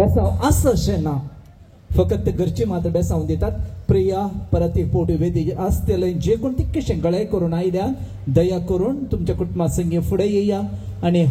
बेसांव आस अशें ना, फकत घरची मात्र बेसांव दितात. प्रिया परत एक पोटी वेदी आसतले जे कोण तितकेशे गळे करून आयल्या दया करून तुमच्या कुटुंबा संगे फुडें येया आणि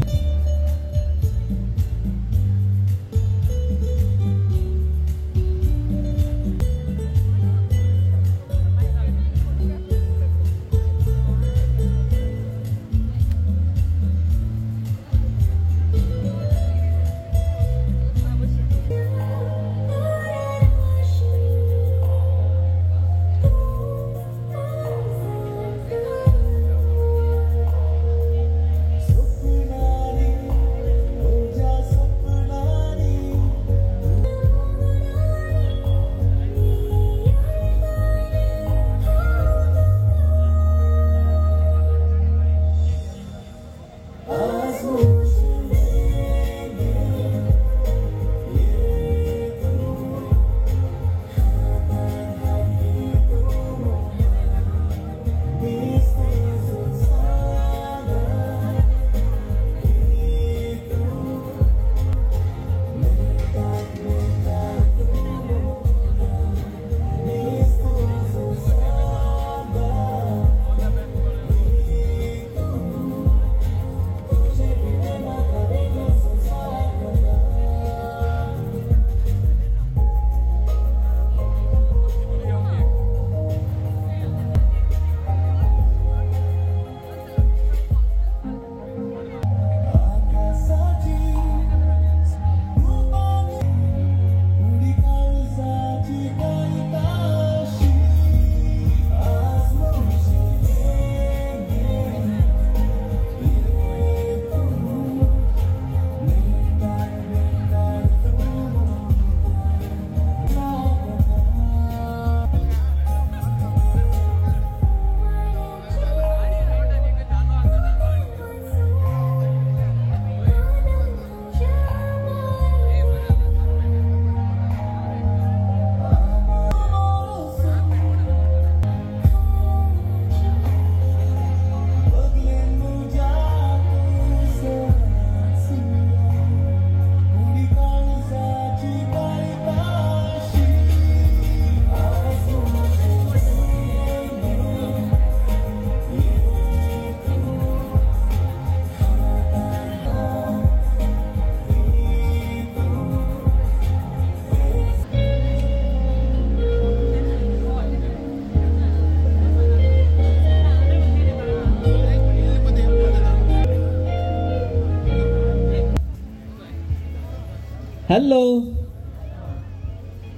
हॅलो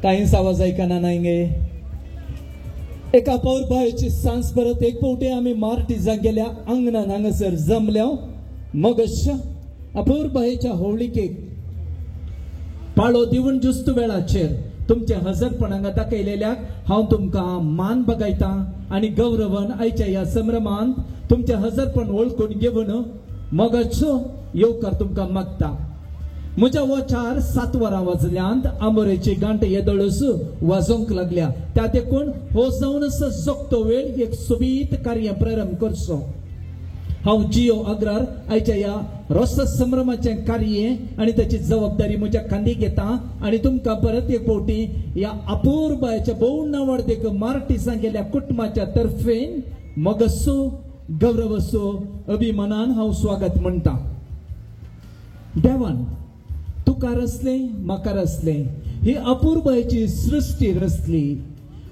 काहीच आवाज ऐकना नाही गे. एका पौर बायची सांस परत एक पोटे आम्ही मार्टिजा गेल्या अंगणान हांगासर जमल्या. मग अपूर बायच्या होळीकेक पाळो दिवून जुस्त वेळाचेर तुमच्या हजरपणांगा दाखयलेल्याक हांव तुमकां मान बगायता आणि गौरवन आयच्या ह्या संभ्रमांत तुमच्या हजरपण ओळखून घेवन मगचो येवकार तुमकां मागता. म्हज्या वचार 7 वरां वाजल्यांत आंबोरेची गांठ येदळस वाजोंक लागल्या. त्या देखून हो जावन जगतो वेळ एक सोबीत कार्य प्रारंभ करचो. हांव जिओ अग्रार आयच्या ह्या रस संभ्रमाचे कार्य आणि त्याची जबाबदारी म्हज्या खांदी घेता आणि तुमकां परत एक फावटी ह्या अपूर्बाच्या भोव नावडतेक मार्टिसां गेल्या कुटुंबाच्या तर्फेन मगसो गौरवसो अभिमानान हांव स्वागत म्हणटा. देवान तुकार असले म्हाका रचले ही अपूर्बाची सृष्टी रचली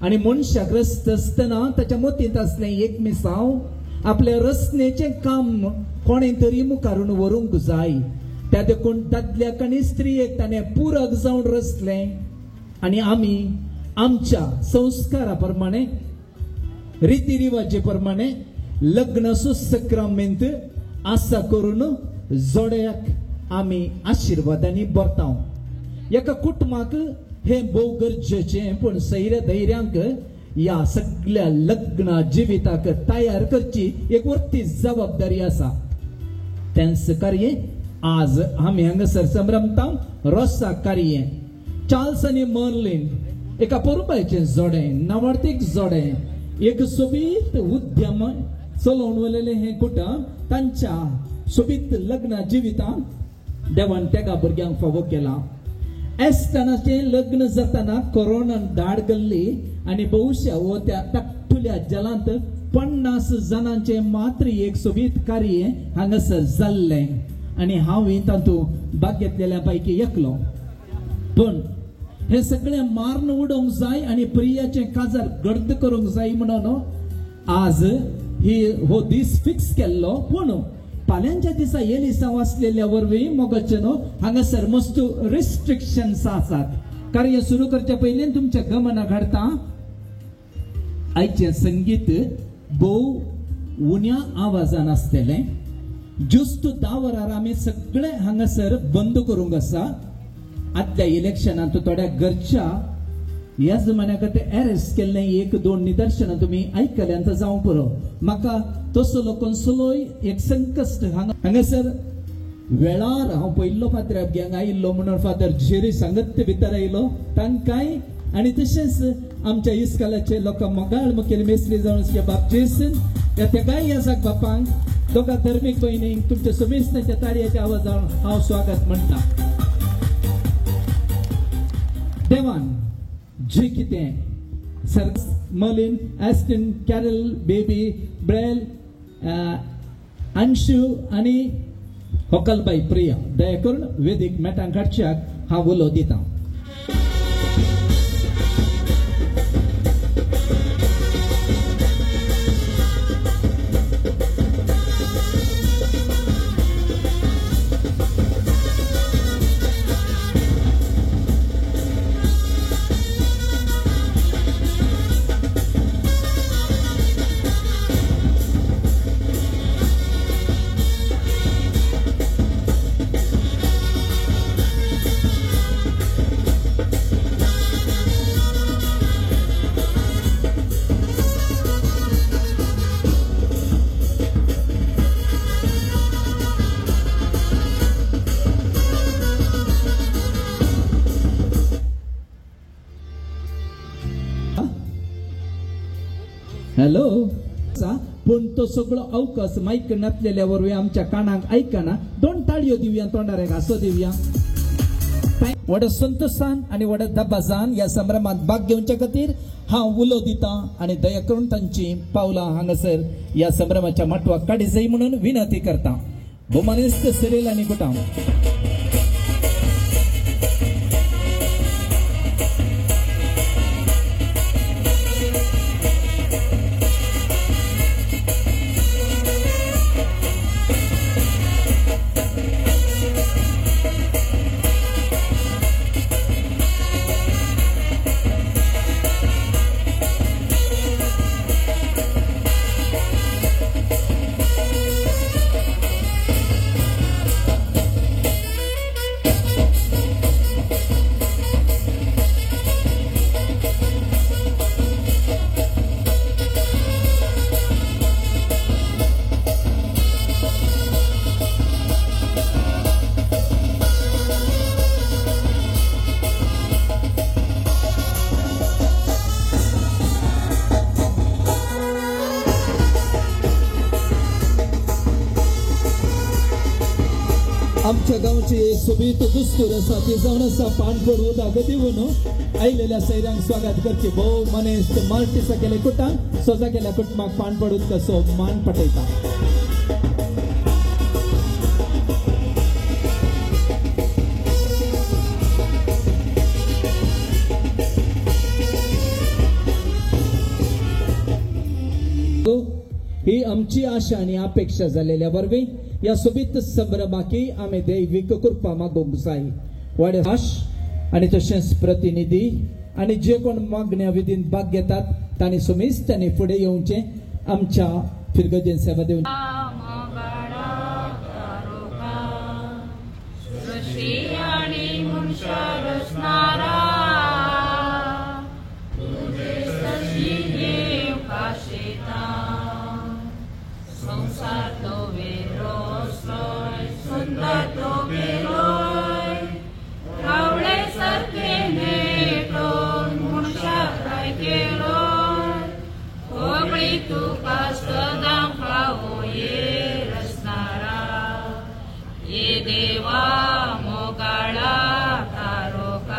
आणि मनशाक रचत असतना ताच्या मतींत असले एक मिसाव आपल्या रचनेचे काम कोणे तरी मुखारून व्हरूंक जाय. त्या देखून दादल्याक आनी स्त्रियेक ताणें पूरक जावन रचले आणि आमी आमच्या संस्कारा प्रमाणे रितीरिवाजे प्रमाणे लग्नाचो सक्रामेंत आसा करून जोड्याक आमी आशिर्वादांनी भरताव. एका कुटुंबाक हे भोव गरजेचें पण सैर्य धैर्यांक या सगळ्या लग्न जिविताक तयार करची एक वरती जबाबदारी आसा. त्यांच कार्य आज आमी हांगासर संभ्रमता. रोसा कार्य चार्ल्स आनी मर्लिन एका परबायचें जोडें नावार्थीक जोडें एक सोबीत उद्यम चलोवन वलेले हे कुटुंब तांच्या सोबीत लग्न जिवितांत देवान तेगा भुरग्यांक फावो केला. एस्टनाचे लग्न जाताना कोरोनान धाड गेल्ली आणि बहुशा हो त्या धाकटुल्या जलांत 50 जणांचे मात्र एक सोबीत कार्य हांगासर जाल्ले आणि हांव तातूंत भाग घेतलेल्या पैकी एकलो. पण हे सगळे मारून उडोवंक जाय आणि प्रियाचे काजार गर्द करूंक जाय म्हणून आज हो दीस फिक्स केल्लो. पूण फाल्यांच्या दिसा येलिसांव आसलेल्या वरवीं मोगाचें हांगासर मस्त रिस्ट्रिक्शन्स आसात. कार्य सुरू करचे पयलीं तुमच्या गमना घडता आयचें संगीत भोव उण्या आवाजान आसतलें. ज्युस्त 10 वरांर आमी सगळे हांगासर बंद करूंक आसा. आदल्या इलेक्शनांत थोड्या घरच्या ह्या जमान्या खातीर अरेस्ट केल्लें 1-2 निदर्शनां तुमी आयकल्यांत जावं पुरो. म्हाका तसलो कसलोय एक संकश्ट हांगासर वेळार हांव पयल्लो फातर अभ्यांग आयिल्लो म्हणून फादर झेरी सांगत भितर आयलो तांकांय आणि तशेंच आमच्या इस्कालाचे लोक मोगाळ मुखेल मेसली जावन बापजेसन तेकाय याजाक बापांक दोगा धर्मीक भयणींक तुमच्या समेस्ताच्या तारयेच्या आवाजान हांव स्वागत म्हणटा. देवान जे कितें सर मलिन एस्टिन कॅरल बेबी ब्रेल अंशू आणि होकलबाई प्रिया दया करून वेदीक मेटांक हाडच्याक हांव उलो दितां. हॅलो पण तो सगळो अवकाश माईक नातलेल्या वरवीं आमच्या कानाक आयकना 2 ताळयो दिवया तोंडार घासो दिवया. व्हड संतोषान आणि व्हड दबाजान या संभ्रमात भाग घेवच्या खातीर हांव उलो दितां आणि दया करून तांची पावलां हांगासर या संभ्रमाच्या माटवाक काडी जाय म्हणून विनंती करता. भोमानिस्त सिरिल आणि गुटाम आमच्या गावचे सोबीत दुस्तूर असा ते जावन असा पाणपड उदक दिवन आयलेल्या सैरांक स्वागत करचे भोव मनेस्त मार्टिसा केले कुटांक सोजा केल्या कुटुंबाक पाणपड उदक सो मान पटयता. ही आमची आशा आणि अपेक्षा झालेल्या वरवीं या सोबीत संभ्रमाकी आम्ही दैविक कृपा मागोवंक जाय. व्हड आश आणि तशेंच प्रतिनिधी आणि जे कोण मागण्या विधीन भाग घेतात तांणी सोमेस्तांनी फुडें येवचें. आमच्या फिरगजेन सेवा दिवन देवा मोगाळा तारोका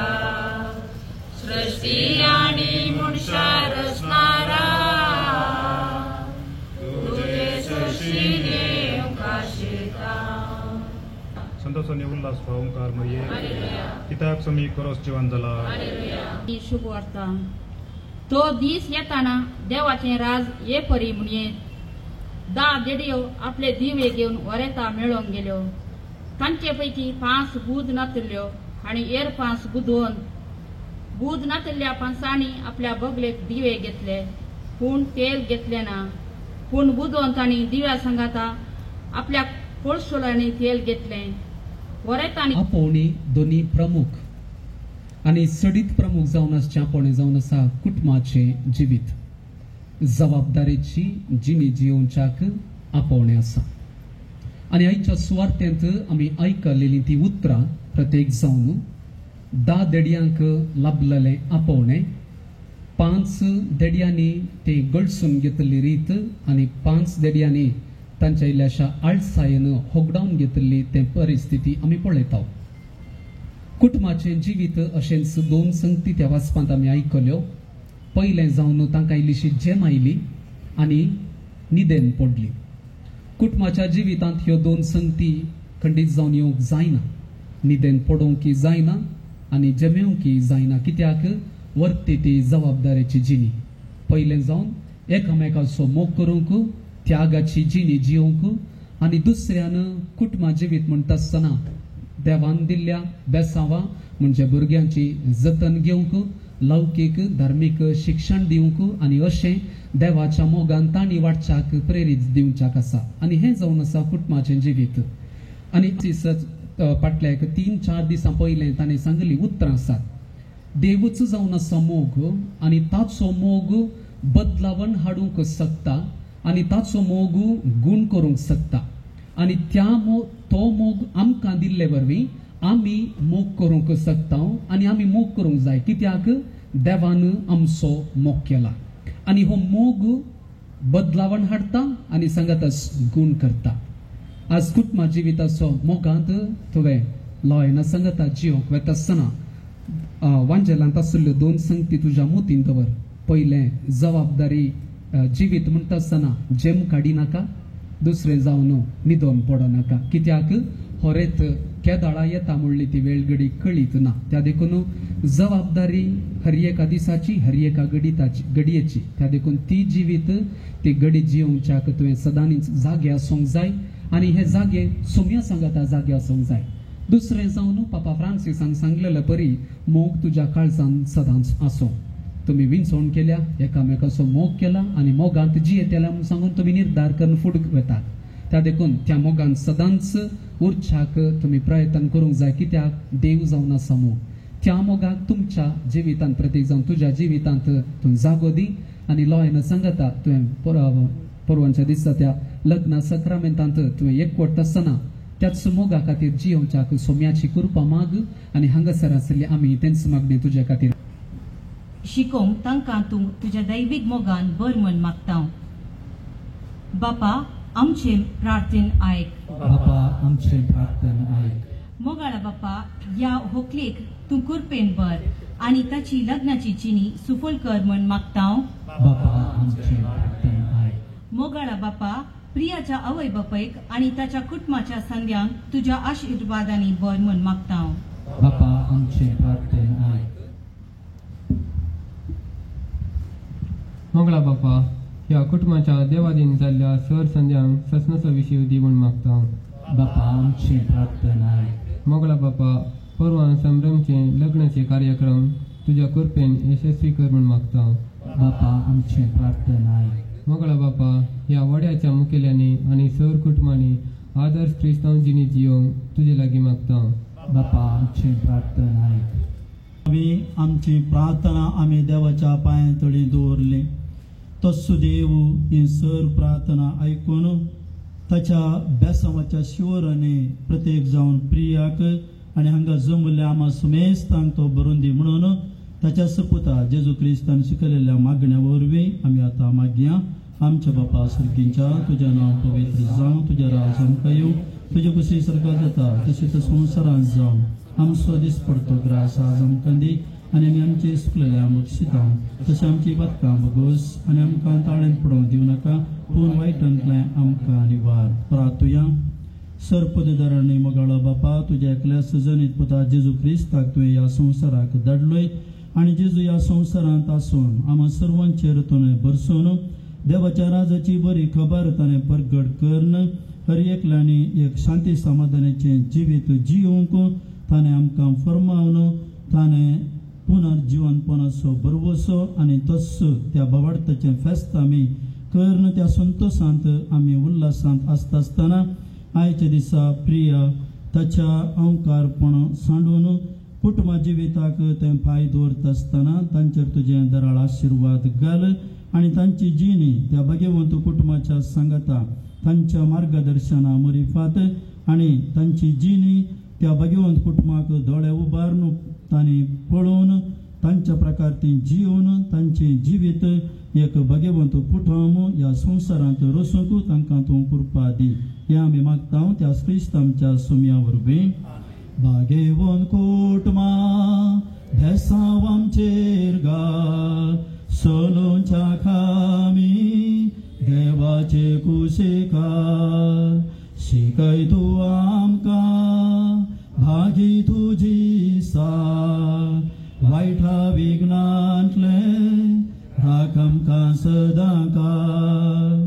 संतोषाने उल्हास ओंकार मरिये किताब समी करोस जीवन जाला शुभ वार्ता तो दीस येताना देवाचे राज ये परी म्हणये 10 देडयो आपले दिवे घेऊन वरेता मेळोंक गेल्यो तांचे पैकी 5 बुध नातल्यो आणि 5 बुध नातल्ल्या 5 आपल्या बगलेक दिवे घेतले पूण तेल घेतले ना पूण बुधवंतांनी दिव्या संगाता आपल्या कोळसोलांनी तेल घेतले वरेतांनी आपोवणी दोन्ही प्रमुख आणि सडीत प्रमुख जावन आसचें जावन आसा कुटुंबाचे जिवीत जबाबदारेची जिणी जियोवच्याक आपोवणें आसा आणि आयच्या सुवार्तेंत आमी आयकलेली ती उतरां प्रत्येक जावन 10 देडयांक लाभलेले आपोवणें 5 देडयांनी ते गळसून घेतली रीत आणि 5 देडयांनी तांच्या इल्ल्याशा आळसायेन होगडावन घेतली ते परिस्थिती आमी पळयता कुटुंबाचे जिवीत अशेंच 2 संगती त्या वाचपांत आमी आयकल्यो पयलें जावन तांकां इल्लीशी जेम आयली आनी निदेन पडली कुटुंबाच्या जिवितांत ह्यो 2 संगती खंडीत जावन येवंक जायना निदेन पडोवंकी जायना आनी जमेवंकी जायना कित्याक वर्ते ती जबाबदारेची जिणी पयलें जावन एकामेकाचो मोग करूंक त्यागाची जिणी जियोवंक आनी दुसऱ्यान कुटुंबा जिवीत म्हणटा आसतना देवान दिल्ल्या बेसांवा म्हणजे भुरग्यांची जतन घेवंक लौकीक धार्मीक शिक्षण दिवंक आनी अशें देवाच्या मोगान तांणी वाडच्याक प्रेरीत दिवच्याक आसा आनी हें जावन आसा कुटुंबाचें जिवीत आनी फाटल्याक 3-4 दिसां पयलें ताणें सांगली उतरां आसात देवूच जावन आसा मोग आनी ताचो मोग बदलावण हाडूंक शकता आनी ताचो मोग गूण करूंक शकता आनी तो मोग आमकां दिल्ले वरवीं आमी मोग करूंक शकता आनी आमी मोग करूंक जाय कित्याक देवान आमचो मोग केला आनी हो मोग बदलावण हाडटा आनी सांगाताच गूण करता आज कुटुंबा जिविताचो मोगांत तुवें लॉयना सांगाता जियोंक वेता आसतना वांजेलांत आशिल्ल्यो 2 संगती तुज्या मोतीन दवर पयलें जबाबदारी जिवीत म्हणटा आसतना जेम काडी नाका दुसरें जावन निदोन पडो नाका कित्याक होरेत केदाळा येता म्हणली ती वेळ घडी कळीत ना त्या देखून जबाबदारी हर एका दिसाची हर एका घडयेची त्या देखून ती जिवीत ती घडी जियोवच्याक तुवें सदांच जागे आसूंक जाय आनी हे जागे सोम्या सांगाता जागे आसूंक जाय दुसरें जावन पापा फ्रांसिसान सांगलेले परी मोग तुज्या काळजांत सदांच आसूं तुम्ही विंचवण केल्या एकामेकाचो मोग केला आणि मोगांत जियेतेल्या म्हणून सांगून तुम्ही निर्धार करून फुडें वेतात त्या देखून त्या मोगान सदांच उरच्याक तुम्ही प्रयत्न करूंक जाय कित्याक देव जावन आसा मोग त्या मोगाक तुमच्या जिवितांत प्रत्येक जावन तुज्या जिवितांत तूं जागो दी आनी लॉयन सांगता तुवें परवांच्या दिसा त्या लग्ना सक्रामेंतांत तुवें एकवट आसतना त्याच मोगा खातीर जियोवच्याक सोम्याची कृपा माग आनी हांगासर आशिल्ली आमी तेंच मागणी तुज्या खातीर शिकोवंक तांकां तूं तुज्या दैवीक मोगान बर म्हण मागता बापा आमचे प्रार्थन आयक बापा आमचे प्रार्थन आयक मोगाळा बापा ह्या व्हंकलेक तूं कृपेन बर आनी ताची लग्नाची चिनी सुफल कर म्हण मागता बापा आमचे प्रार्थन आयक मोगाळा बापा प्रियाच्या आवय बापायक आनी ताच्या कुटुंबाच्या संग्यांक तुज्या आशिर्वादांनी बर म्हण मागता बापा आमचे प्रार्थन आयक मोगळा बापा ह्या कुटुंबाच्या देवादीन जाल्ल्या सर संध्यांक ससनसो विशय दी म्हूण मागता बापा आमचे प्रार्थन आयक मोगळा बापा परवां संभ्रमचे लग्नाचे कार्यक्रम तुज्या कृपेन यशस्वी कर म्हूण मागता बापा आमचे प्रार्थन आयक मोगळा बापा ह्या वड्याच्या मुखेल्यांनी आनी सर कुटुंबांनी आदर्श क्रिस्तांव जिणी जियोंक तुजे लागीं मागता बापा आमचे प्रार्थन आयक आमची प्रार्थना आमी देवाच्या पांयातळी दवरली तस्सो देव ही सर प्रार्थना ऐकून ताच्या बेसांवाच्या शिवरांनी प्रत्येक जावन प्रियाक आनी हांगा जमल्या आमा सुमेस्तांक तो बरोवन दी म्हणून ताच्या सपुता जेजू क्रिस्तान शिकयलेल्या मागण्या वरवीं आमी आतां मागया आमच्या बापा सर्गींच्या तुजें नांव पवित्र जावं तुजें राज आमकां येवं तुजे कुशी सरकार जाता तशी तो संवसारांत जावं आमचो दीस पडतो ग्रास आज आमकां दी आनी आमी आमचे सुकलेल्या मुक्षिता तशें आमची बदकां बगोस आनी आमकां ताळेंत पडोवंक दिवं नाका पूण वायटांतल्यान आमकां निवार प्रार्थुया सरपददारांनी मोगाळो बापा तुझ्या एकल्या सजनीत पुता जेजू क्रिस्ताक तुवें ह्या संवसाराक धाडलोय आनी जेजू ह्या संवसारांत आसून आम्हा सर्वांचेर तुवें बरसून देवाच्या राजाची बरी खबर ताणें प्रगट करन हर एकल्यानी एक शांती समाधानाचें जिवीत जिवंक ताणें आमकां फरमावन ताणें पुनर्जीवनपणाचो बरवसो आनी तस्सो त्या भावार्थाचें फेस्त आमी कर्ण त्या संतोशांत आमी उल्हासांत आसता आसतना आयच्या दिसा प्रिया ताच्या अवकारपण सांडून कुटुंबा जिविताक तें पांय दवरता आसतना तांचेर तुजें दराळ आशिर्वाद घाल आनी तांची जिणी त्या भाग्यवंत कुटुंबाच्या सांगाता तांच्या मार्गदर्शना मरिफात आनी तांची जिणी त्या भाग्यवंत कुटुंबाक दोळे उबारून तांणी पळोवन तांच्या प्रकार ती जिवन तांचें जिवीत एक भाग्यवंत कुटुंब ह्या संवसारांत रसूंक तांकां तूं कृपा दी हें आमी मागता त्या श्रीस्त आमच्या सुम्या वरवीं भाग्यवंत कुटुंबा भेसांव आमचेर घाल सोलोंच्या खामी देवाचे कुशेकार शिकय तूं आमकां भागी तुजी साथ वायटा विघ्नांतले राख आमकां सदां काल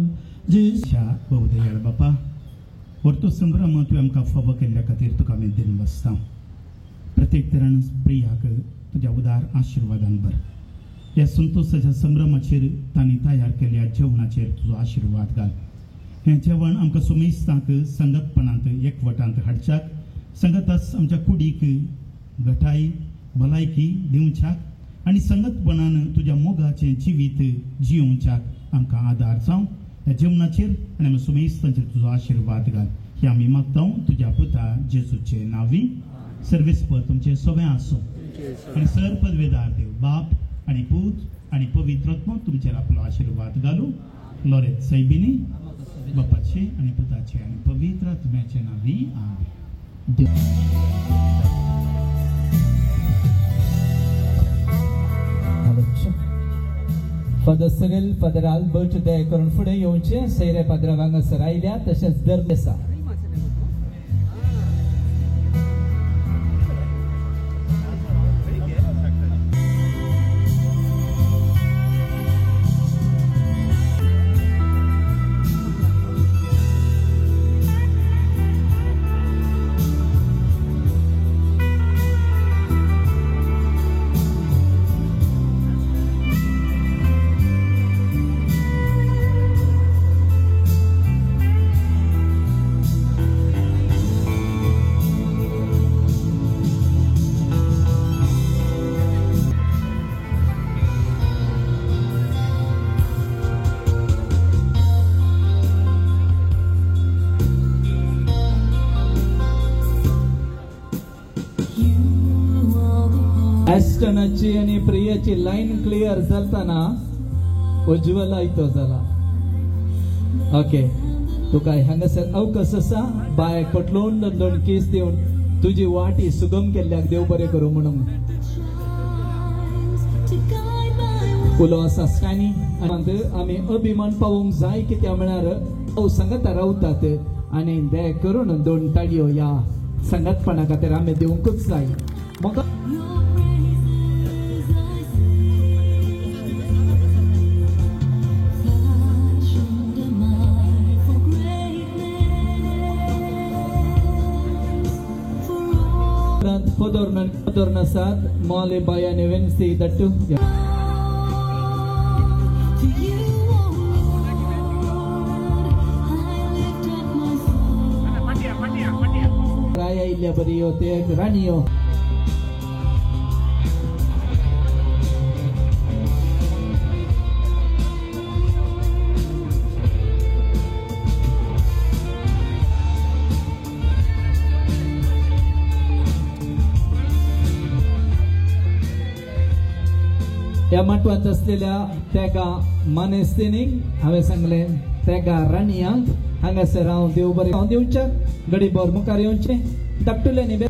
जिशा बहुदयाळ बापा वर्तो संभ्रम तुवें आमकां फावो केल्ल्या खातीर तुका आमी दिन बसता प्रत्येक तरान प्रियाक तुज्या उदार आशिर्वादान भर ह्या संतोशाच्या संभ्रमाचेर तांणी तयार केल्ल्या जेवणाचेर तुजो आशिर्वाद घाल हें जेवण आमकां सोमेस्तांक संगतपणांत एकवटांत हाडच्याक संगतास आमच्या कुडीक घटाय भलायकी दिवच्याक आनी संगतपणान तुज्या मोगाचें जिवीत जियोवच्याक आमकां आदार जावं ह्या जेवणाचेर आनी आमी सोमेस्तांचेर तुजो आशिर्वाद घाल हे आमी मागता तुज्या पुता जेजूचे नांवी सर्वेस्पर तुमचें सगळें आसूं आनी सर पदवेदार देव बाप आनी पूत आनी पवित्र आत्मा तुमचेर आपलो आशिर्वाद घालूं लोरेत सायबिनी बापाचे आनी पुताचे आनी पवित्र आत्म्याचे नांवी फादर सिरिल फादर आल्बर्ट दया करून फुडें येवचें सैरे पाद्रा हांगासर आयल्या तशेंच दर आसा एस्टनाची आणि प्रियाची लाईन क्लियर जाताना उज्ज्वल आयतो जाला ओके तुका हांगासर अवकाश आसा बाय पटलोवन दोन केस दिवन तुजी वाटी सुगम केल्ल्याक देव बरें करूं म्हणून उलो आसा स्कानी आमी अभिमान पावूंक जाय कित्याक म्हळ्यार संगता रावतात आनी दया करून दोन ताळयो ह्या संगतपणा खातीर आमी दिवंकूच जाय म्हाका Podornasad, Mole Bayan Wednesday, that too. Raya Ilya Bario, Te Ranio. या महत्वाचं असलेल्या तेका मानेस्तेनीक हांवें सांगलें तेका राणियांक हांगासर हांव देव बरें हांव दिवच्या घडी भर मुखार येवचें धाकटुले न्ही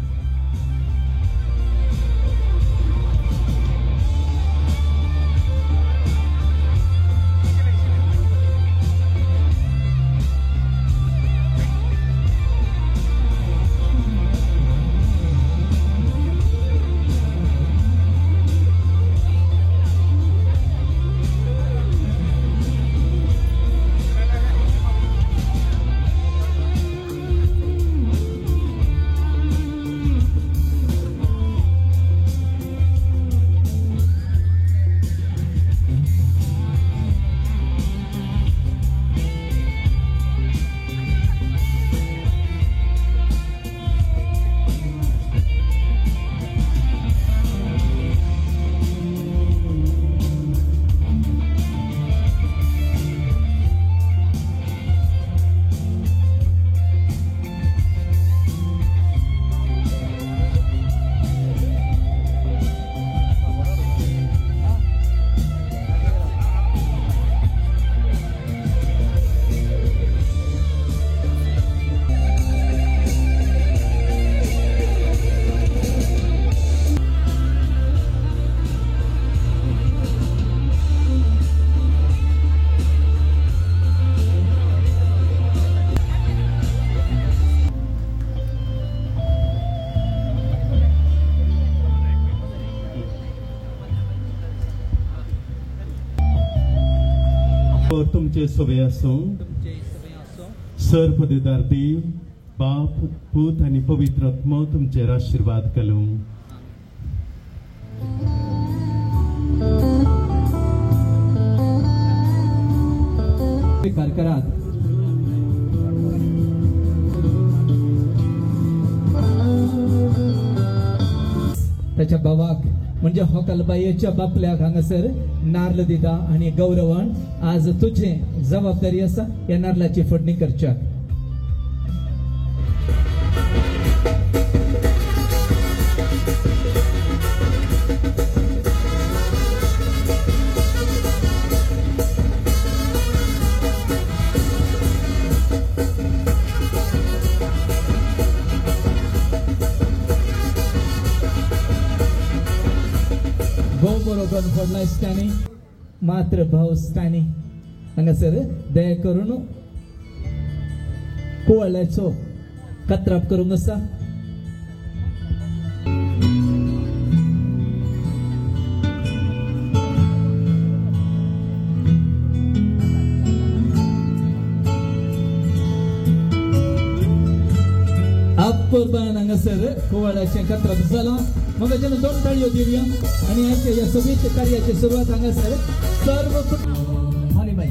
और तुमचे सवे आसूं सर्वपदीदार देव बाप पूत आणि पवित्र आत्मा तुमचेर आशीर्वाद करूं स्वीकार करात त्याच्या भावाक म्हणजे होकलबाईच्या बापल्याक हांगासर नारळ दिता आणि गौरवान आज तुझे जबाबदारी आसा या नारळाची फोडणी करच्याक बरोबर फोडला स्टॅनी मात्र भाव स्टॅनी हांगासर दया करून कुवाळ्याचो कत्राप करूंक आसा अपूर्वान हांगासर कुवाळ्याचे कत्राप जाला मग जेन्ना दोन ताळयो दिवया आणि या सगळ्या कार्याची सुरुवात हांगासर सर्व Haribai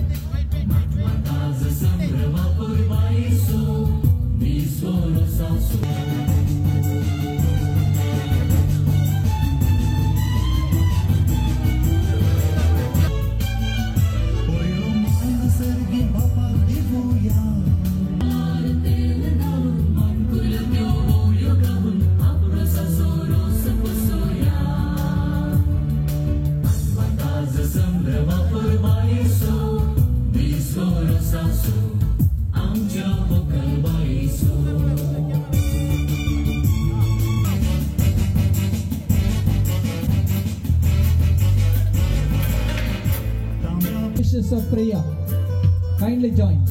of prayer. Kindly join.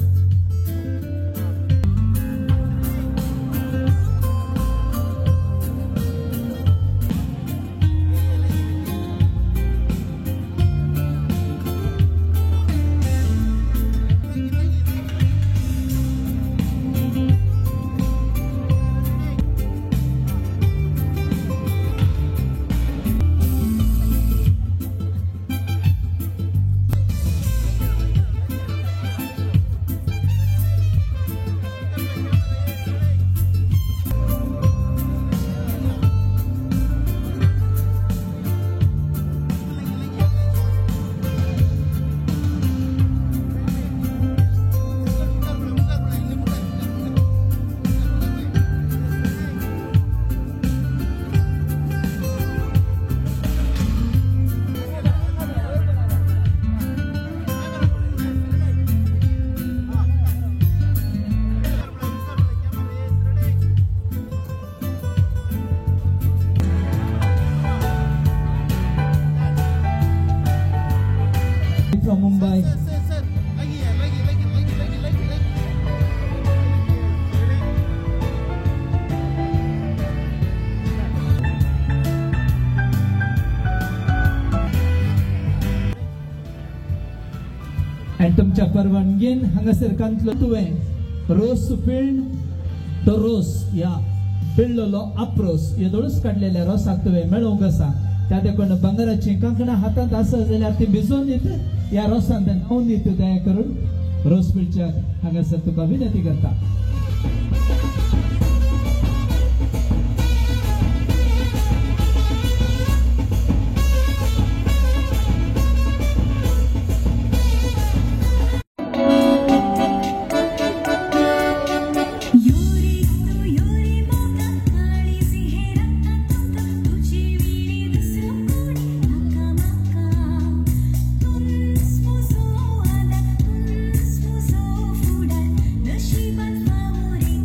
From Mumbai. And तुमच्या परवानगीन हांगासर कांतलो तुवें रोस पिळण तो रोस या पिळलेलो आप्रोस हे दोळूच काडलेल्या रोसाक तुवें मेळोवंक आसा त्या देखून भांगराची कांकणां हातांत आसा जाल्यार ती भिजोवन दीत या रोसान न्हावून दीत दया करून रोस पिळच्याक हांगासर तुका विनंती करता नशिबात फावोरे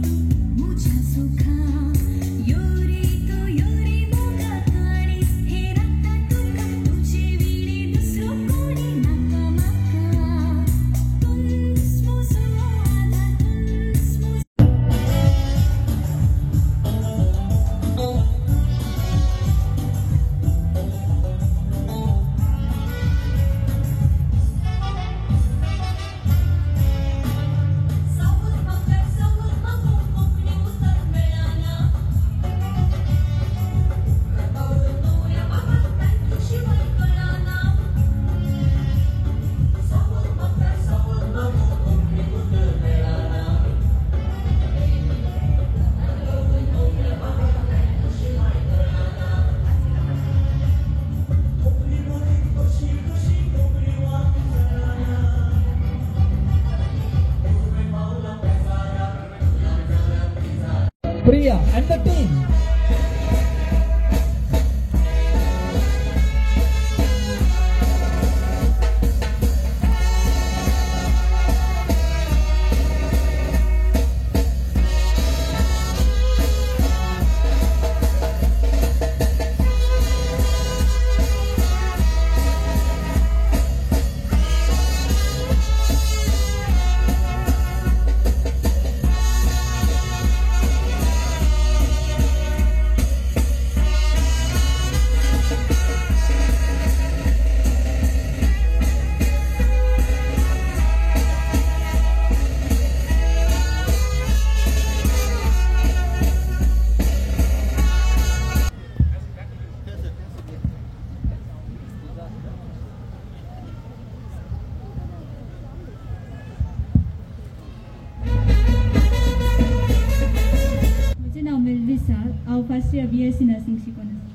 हांव BSc नर्सिंग शिकून आसा.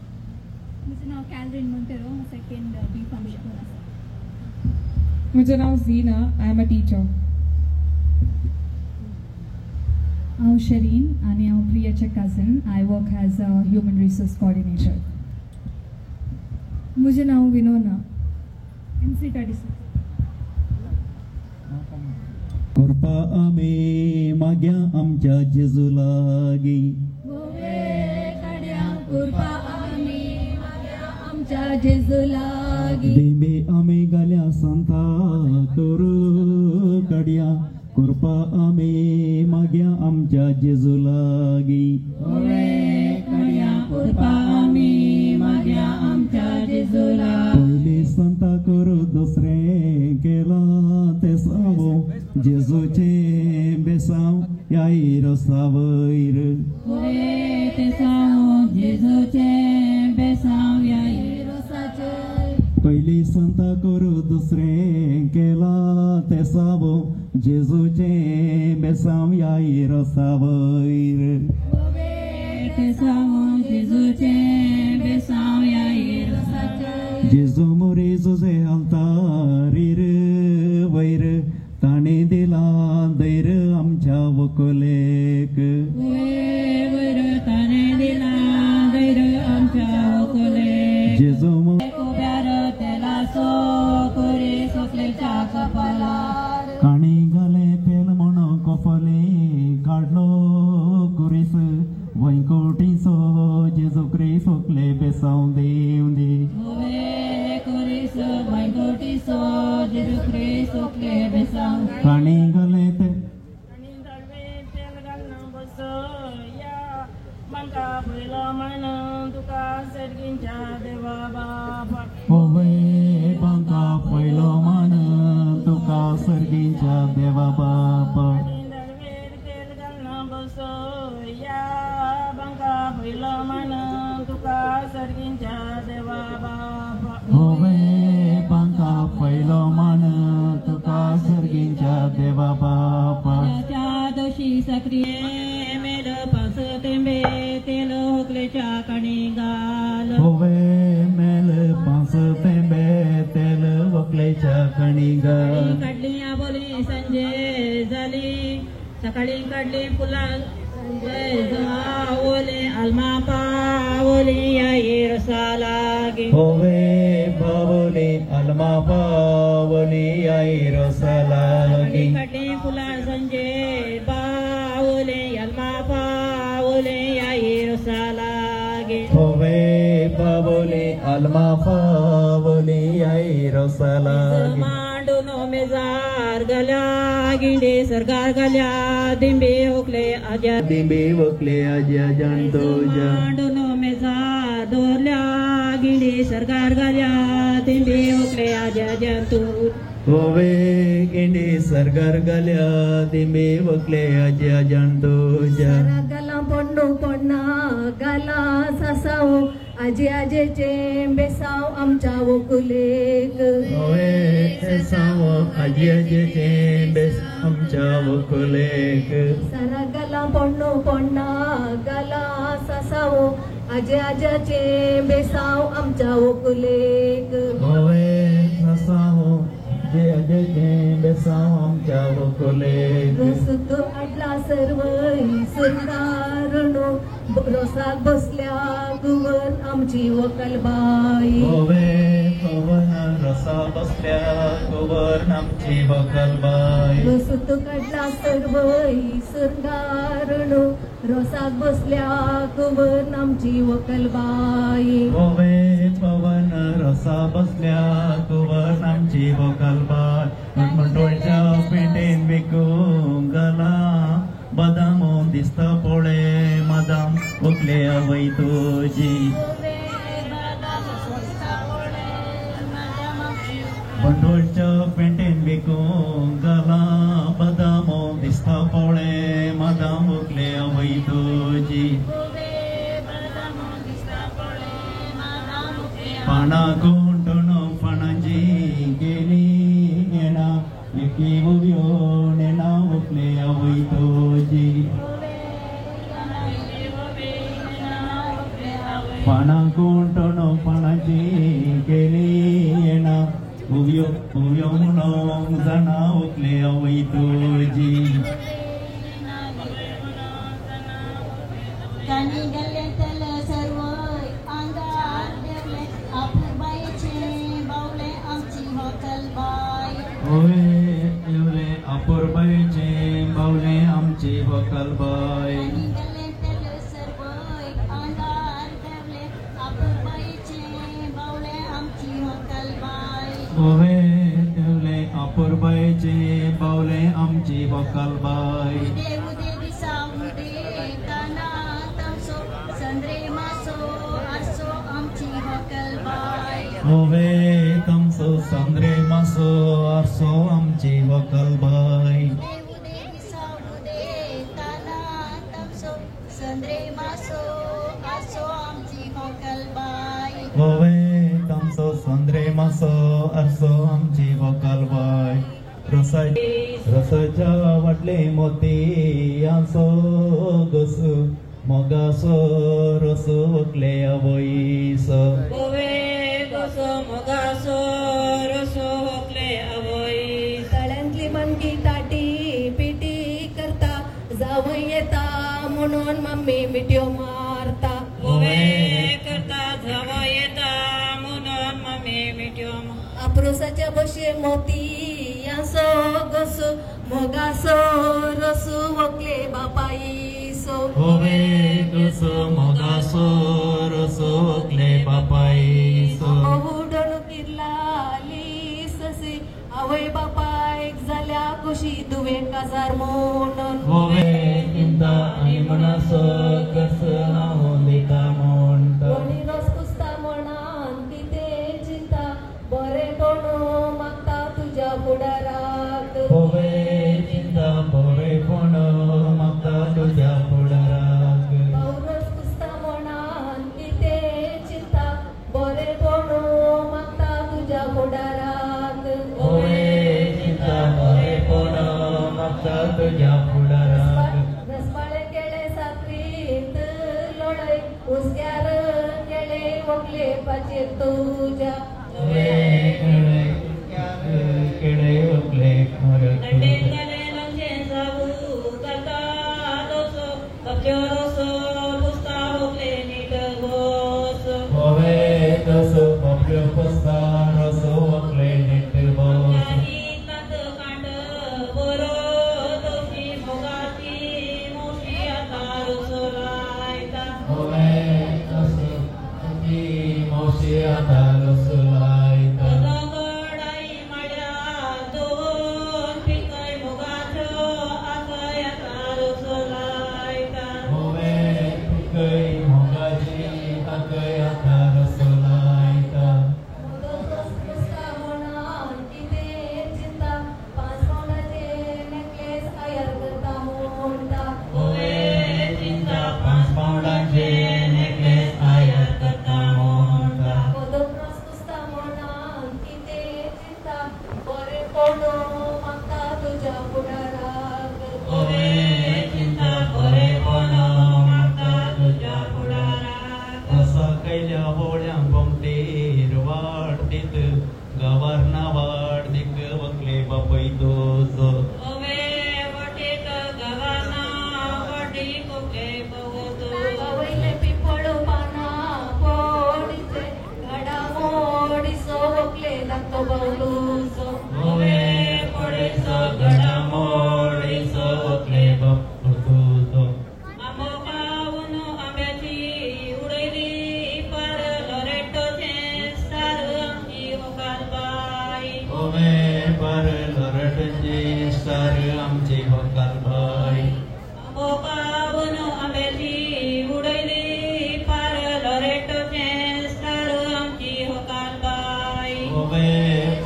म्हजें नांव कॅलरीन मोंटेरो, हांव सेकंड B.Pharm शिकून आसा. म्हजें नांव Zeena, I am a teacher. हांव शरीन आनी हांव प्रियाचें cousin. I work as a human resource coordinator. म्हजें नांव विनोना, एनसीटा डिस्ट्रिक्ट. कृपा आमे माग्या आमच्या जेजू लागी. कृपा आमी माग्या आमच्या जेजू लागी. देंबे आमे गाल्या सांता करू काड्या. कृपा आमे माग्या आमच्या जेजू लागी. कृपा आमी माग्या आमच्या जेजू लागी. पयले सांता करू दुसरें केला ते सावो. जेजूचे बेसांव याईर सावयर. ते सावो जेजूचे बेसांव याईर साचय. पयली सांता करू दुसरें केला ते सावो. जेजूचे बेसांव याईर सावयर. ते सावो जेजूचे बेसांव याईर साचय. जेजू मोरे जोजे आलतारीर वयर. ताणे दिला दैर आमच्या वकोलेक. ताणे दिला दैर आमच्या वकोलेक. जेजू कोब्यार तेला सो कोरे सोकलेच्या कपालार. काणी घाले तेल म्हण कोफले काढलो कुरीस. वैकुंठीचो जेजू क्रिस्त सोकले बेसांव देव दे. कुरीस वैकुंठीचो जेजू क्रिस्त सोकले बेसांव. काणी घाले ते तेल घालून बसया. मांका पयलो म्हण तुका सर्गींच्या देवा बापा. होवे बांका पयलो म्हण तुका सर्गींच्या देवा बापा. तेल घालून बसया. बांका पयलो म्हण तुका सर्गींच्या देवा बापा. होवे बांका पयलो म्हण तुका सर्गींच्या देवा बापा. त्या दोशी सक्रिये मेल पास तेंबे तेल होकलेच्या कणी घाल. होवे मेल पांच तेंबे तेल वकलेच्या कणी घाल. काढली आबोली संजे झाली. सकाळी काढली फुला ओले आलमा पावली याईर सालागी. होवे बावली अलमा पावली याईर सालागी. काढली फुला संजे पावले आलमा पावले याईर सालागी. होवे बावली अलमा पावली याईर सालागी. मांडून मेजार गल्या गिंडे सरकार गल्या. दिंबे होकले आज्या दिंबे वकले आज्या जाणतो जा. मांडून मेजार दोरल्या गिंडे सरकार गल्या. दिंबे होकले आज्या जंतू. होवे गिंडे सरकार गल्या. दिंबे वकले आज्या जाणतो जा. गला पडणो पडना गला सासाव. आजी आजेचे बेसाव आमच्या वकुलेक. होवे साव आजी आजेचे बेस आमच्या वकुलेक. सारा गला पडणो पडना गला सासाव. आजी आजाचे बेसाव आमच्या वकुलेक. होवे सासाव जे आजेचे बेसाव आमच्या वकुलेक. रसत आडला सर्वई सुंदारणो. रोसाक बसल्या गुवन आमची वकलबाई. होवे पवन रसा बसल्या कुवर आमची वकलबाई. रसत काढला सर्वई सुंदारणो. रोसाक बसल्या गुवन आमची वकलबाई. होवे पवन रसा बसल्या कुवर आमची वकलबाई. मंडोळच्या पेटेन विकूंक गला. बदामो दिसता पोळे मदाम उकले आवय तुजी. बंडोळच्या पेटेन विकूंक गला. बदामो दिसता पोळे मदाम उकले आवय तुजी. पाना गुंटून फणांची गेली येणा. एकी उब्यो नेणा उकले आवय तुजी. पानांकुंटण पानाची केली येणा उयो उयो म्हणून जाणा उकले आवय तुळजी कानी गल्ले तल सर्व अंगार देवले अपूर्बाईचे बावले आमची होतल बाई होय देवले अपूर्बाईचे बावले आमची होतल बाई गल्ले तल सर्व अंगार देवले अपूर्बाईचे बावले आमची होतल बाई होय देवले अपूर्बाईचे बावले आमची होतल बाई देव दिसा काना तमसो संद्रे मासो आसो आमची होकल बाई होवे तमसो संद्रे मासो आरसो आमची होकल बाई काना तमसो संद्रे मासो आसो आमची होकल बाई होवे तमसो संद्रे मासो आरसो आमची होकल बाई रसाच्या वाटले मोती आसो गस मोगासो रस वकले आवईस गोवे गसो मोगासो रसो वकले आवई तळ्यांतली मनकी ताटी पिटी करता जावं येता म्हणून मम्मी मिठ्यो मारता गोवे करता जावं येता म्हणून मम्मी मिठ्यो अप्रोसाच्या बशे मोती यासो गसो मोगासो रसो वकले बापाईसो होवे गसो मोगासो रसो वकले बापाईसो उडण किरलाली ससी आवय बापायक जाल्या कुशी दुवे काजार म्हणून होवे चिंता आणि मनासो कस हांव दिता म्हणटा कोणी रस पुसता म्हणान किते चिंता बरे कोण मागता तुझ्या फुडाराक होवे चिंता बरे कोण मागता तुझ्या फुडाराक रस पुसता म्हणान किते चिंता बरे कोण मागता तुझ्या फुडाराक होवे चिंता बरे कोण मागता तुझ्या फुडाराक रसपाळे केळे साखरीत लोळय उसक्यार केळे वकले पाचेर तुझ्या केळे वकले होवे तसो बापल्यो पुसता रसो वकले नीट बस होवे तसो मौशी आता रसो लायता होवे पिकय मोगाची ताकय आता रसो लायता होवे चिंता 5 पावलांचे नेकलेस आयात करता म्हणटा होवे चिंता बरे कोण मागता तुझ्या फुडाराक असा कैल्या बोळ्यांक बोमतेर वाड दीत गवारणा वाड दिक वकले बापय दोज होवे पडेसो घडामोडीसो वकले बाप दोज होवे पर लरटचे स्टार आमची होकाल बाई होवे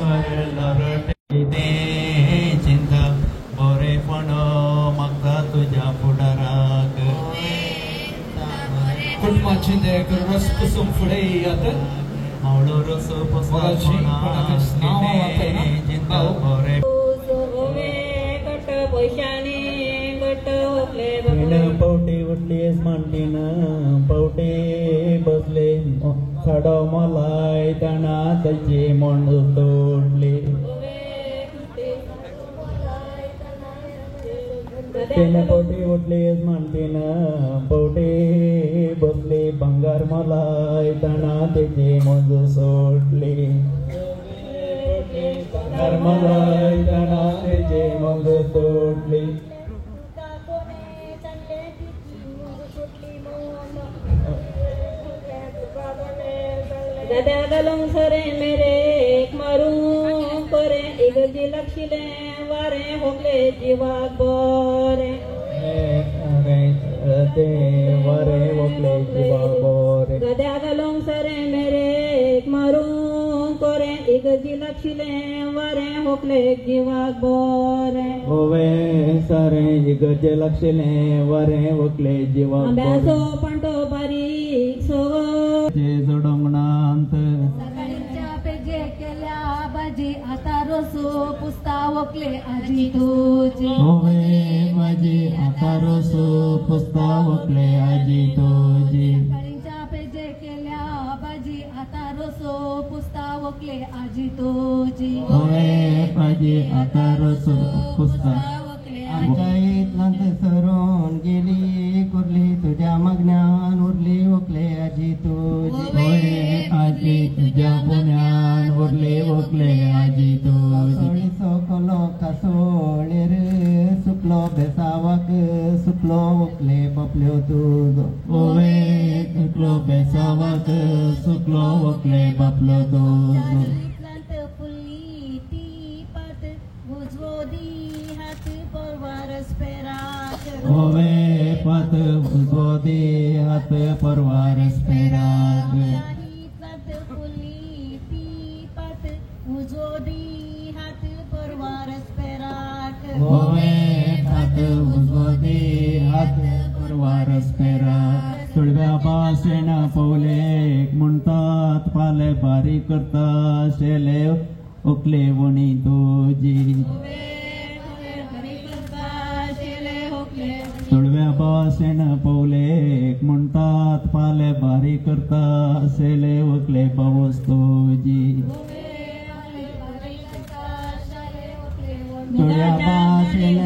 पर लरटचे चिंता बरेपण मागता तुझ्या फुडाराक कुटुंबाची देख रस पुसून फुडे येत हावळो रस पुसून चिंता बरे पावटे उठलीस मांडीन पावटे बसले साडो मोलाय ताना त्याचे मन तोडले तेने पोटी उठले म्हणतीन पोटे बसले बंगार मोलाय ताना त्याचे मज सोडले बंगार मोलाय ताना त्याचे मज तोडले गद्या गलोंग सरे मेरे एक मारू करे इगजी लक्षिले वारे होगले जीवाक बोरे वारे होगले जीवाक बोरे गद्या गलोंग सरे मेरे एक मारू करे इगजी लक्षिले वारे होगले जीवाक बोरे ओवे सारे इगजे लक्षिले वारे होगले जीवाक बोरे आंब्याचो पांटो बारीक सवो जोडोंगणांत सकाळीच्या पेजे केल्या बाजी आता रोसो पुस्ता वकले आजी तुझे ओवे माझी आता रोसो पुस्ता वकले आजी तुझी सकाळीच्या पेजे केल्या बाजी आता रोसो पुस्ता वकले आजी तुझी ओवे माझी आता रोसो पुस्ता आमच्या इथलांत सरून गेली कुर्ली तुझ्या मगन्यान उरली वकले आजी तुझी होय आजी तुझ्या पुण्यान उरली वकले आजी तुझी सोकलो कासोळे रे सुकलो बेसावाक सुकलो वकले बापल्यो तुझो होय सुकलो बेसावाक सुकलो वकले बापलो तुझो फुल्ली ती पात उजवो दी हात परवारस पेराक ओवे पात उजवो दी हात परवारस पेराक फुल्ली ती पात उजवो दी हात परवारस पेराक ओवे हात उजवो दी हात परवारस पेराक तुळव्या पासेन पवले म्हणतात पाले बारी करता शेले ओकले वणी तुझी तुळव्या पासेन पवले म्हणतात पाले बारी करता शेले ओकले पावस तुझी तुळव्या पासेन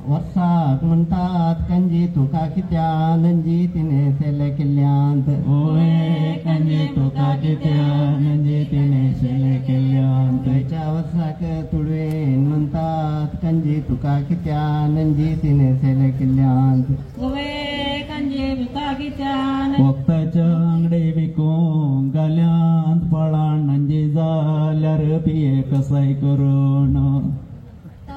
वर्साक म्हणतात कंजी तुका कित्या नंजी तिने सेले केल्यांत ओय कंजी तुका कित्या नंजी तिने सेले केल्यांत तुळच्या वर्साक तुळवेन म्हणतात कंजी तुका कित्या नंजी तिने सेले केल्यांत गोवे कंजे तुका कित्या वक्ताच्या आंगडे विकूंक गाल्यांत फळां नंजी जाल्यार पिये कसाय करून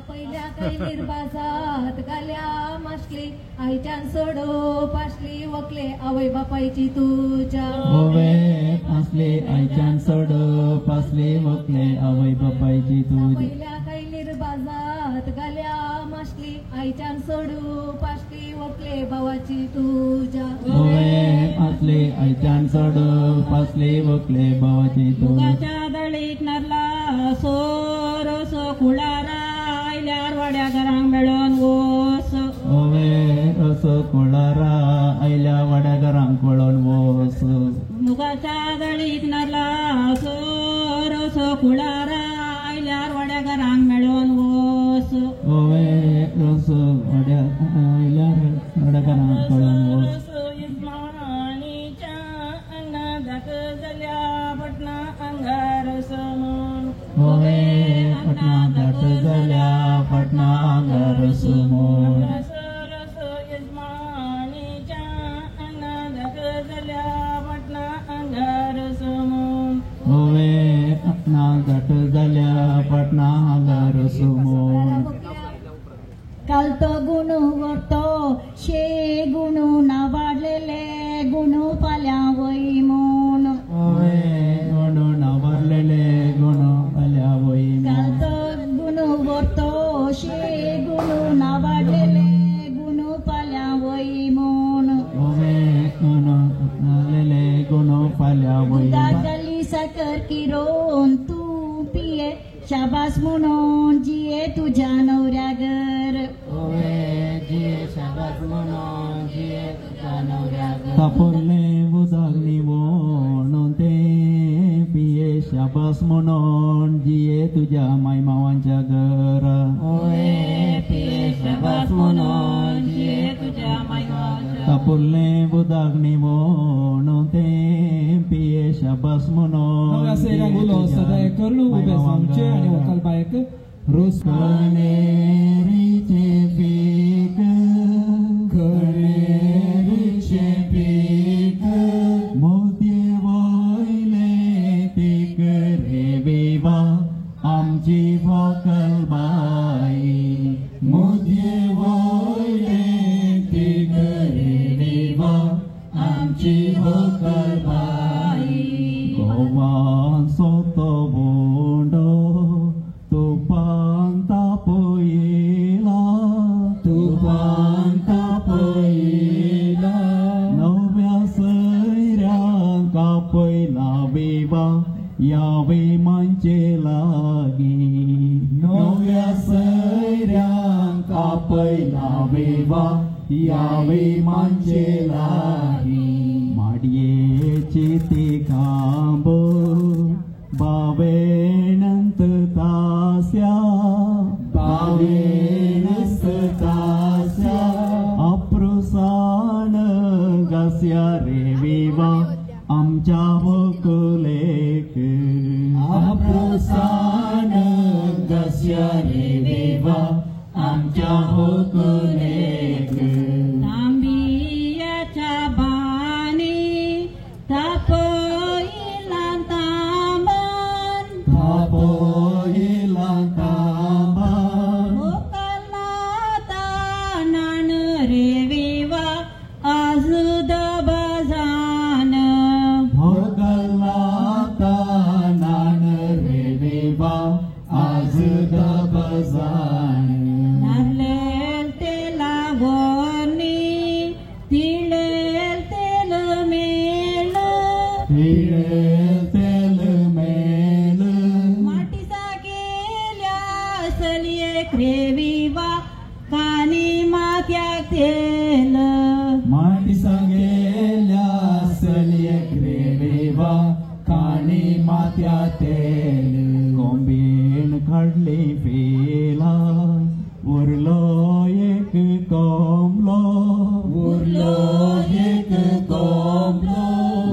पहिल्या कैलीर बाजात गाल्या मासली आईच्यान सोडो पासली वकले आवय बापायची तुझ्या ओवे पासली आईच्यान सोडो पासली वकले आवय बापायची तुझी पहिल्या कैलीर बाजात गाल्या मासली आईच्यान सोडो पासली वकले भावाची तुझ्या ओवे पासली आईच्यान सोडो पासली वकले भावाची तुझी तुकाच्या दळीत नरला सोरोसो कुळारा आयल्यार वाड्या घरांक मेळोन वोस ओवे रसो कोळारा आयल्या वाड्या घरांक वळोन वोस मुगाच्या दळीत नरला सोरोसो कुळारा आयल्यार वाड्या घरांक मेळोन वोस ओवे रसो वाड्या आयल्यार वाड्या घरांक वळोन वोस इस्मानीच्या अन्नदाक जाल्या पटना अंगार समोन ओवे पटना दाट जाल्या पटना अंगार समोर इस्मानीच्या अन्नदाक जाल्या पटना अंगार समोन ओवे पटना दाट जाल्या पटना अंगार समोर कालतो गुणू वरतो शे गुणू ना वाढलेले गुणू फाल्या वय म्हूण ओवे गुणू ना वाढलेले गुणू फाल्या वय कालतो गुणू वरतो शे गुणू ना वाढलेले गुणू फाल्या वय म्हूण ओवे गुणू नालेले गुणू फाल्या वय दागली साकर किरोन तू पिये शाबास म्हणून जिये तुझ्या नवऱ्यागर ओवे जिये शाबास म्हणून जिये तुझ्या नवऱ्यागर तापरले उजागली शाबास म्हणून जिये तुझ्या मायमावांच्या घरा ओये पिये शाबास म्हणून जिये तुझ्या मायमावांच्या तापुल्ले बुदाक निमोण ते पिये शाबास म्हणून नव्या सेऱ्यांक उलो सदाय करुण उबे जावचे आनी वकाल बायक रोस कणेरीचे पीक कणेरीचे पीक मोती वयले पीक रे बेबा आमची भोकल बाई मोती वयले पीक रे बेबा आमची भोकल बाई गोवान सोतो बोंडो तुफान तापयला नव्या सैऱ्यांक आपयला बेबा यावे मांचे लागी नव्या सैऱ्यांक आपयला बेबा यावे मांचे लागी माडयेची ती खांब बावेणंत तास्या बावेणंत तास्या अप्रुसान गस्या रे विवा आमच्या भोकलेक अप्रुसान गस्या रे विवा आमच्या भोकलेक तांबियाच्या बाणी तापयला तांबन तापयला तांबन भोकला तानान रे विवा आज दबजान भोकला तानान रे विवा आज दबजान नारळेल तेला वरनी तिळेल तेल मेल तिळेल तेल मेल माटीचा गेल्या सलियेक रे विवा कानी माथ्याक तेल माटी सांगेल्या सलियेक रे बेबा काणी माथ्या तेल कोंबीण काढली फेला उरलो एक कोंबलो एक कोंबलो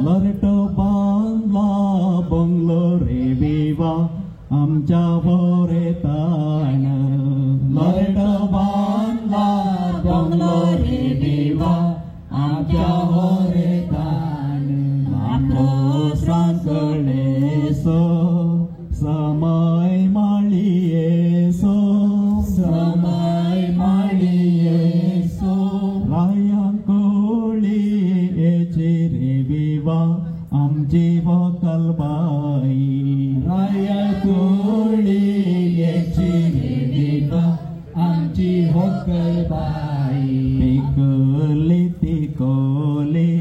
लरट बांधला बंगलो रे बेबा आमच्या बोरेतान लरट बांधला बंगलो रे बेबा आमच्या बोरेतान आपलो सांकळेसो समय माळियेसो समय माळियेसो रायांकोळी येची रे बेबा आमची भोकल बाई रायांकोळी येची रे बेबा आमची भोकल बाई पिकली तिकोली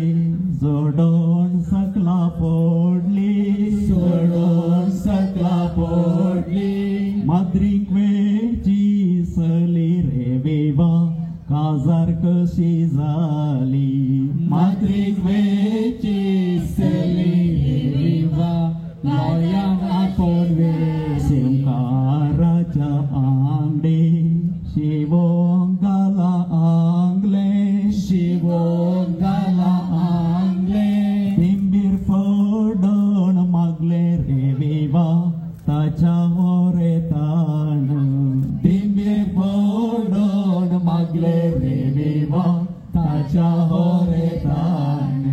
जोडोन सकला फोडली जोडोन सकला फोडली माद्रीक वेळची सली रे बेबा काजार कशी झाली माद्रीक वेळची सली रे बेबा लोयांक आपण वे सेमकाराच्या आंगडे शिवोंक घाला आंगले शिवोंक घाला आंगले तिंबीर फोडोन मागले रे बेबा ताच्या वरेतान तिंबीर फोडोन मागले रे बेबा ताच्या वरेतान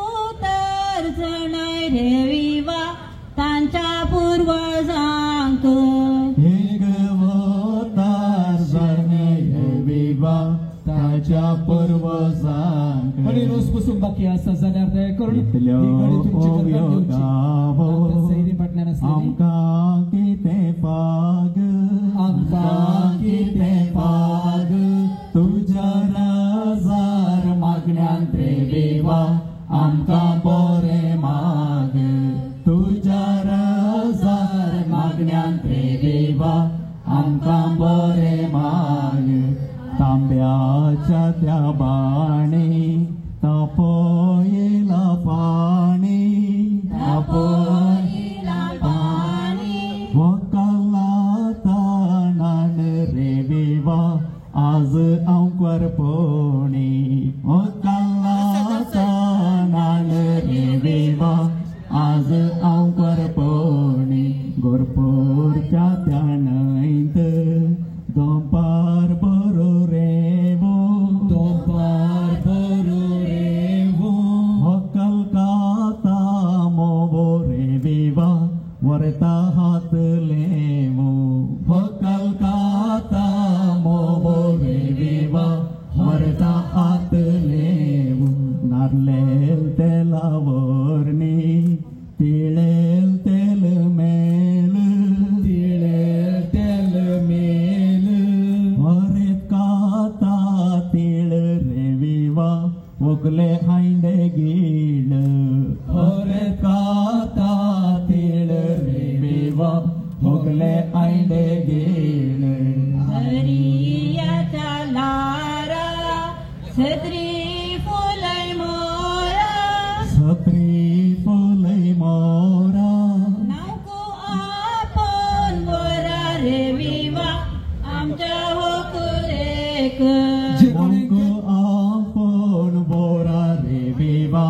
उतर जणाय रे विवा तांच्या पूर्वजांक वतार जणे बेबा ताच्या पूर्वजांक आणि रोज बसून बाकी आसा जाल्यार ते करून इतल्यो ओव्यो सैरी पटण्यान आमकां कितें पाग आमकां कितें पाग तुज्या राजार मागण्यांत रे बेबा आमकां बरें माग तुज्या राजार मागण्यांत रे बेबा आमकां बरें माग तांब्याच्या त्या बाणी तापयला पाणी तापय तिळेल तेलावरणी तिळेल तेल मेल तिळेल तेल मेल वरेत काता तिळ रेविवा ओकले हांडे गीड वरेत काता तिळ रेविवा ओकले हांडे गीड हरियाचा लारा छत्री फुलय मोरा छत्री फुलय मोरा नावको आपण बोरा रे विवा आमच्या होकुरेक नावको आपण बोरा रे विवा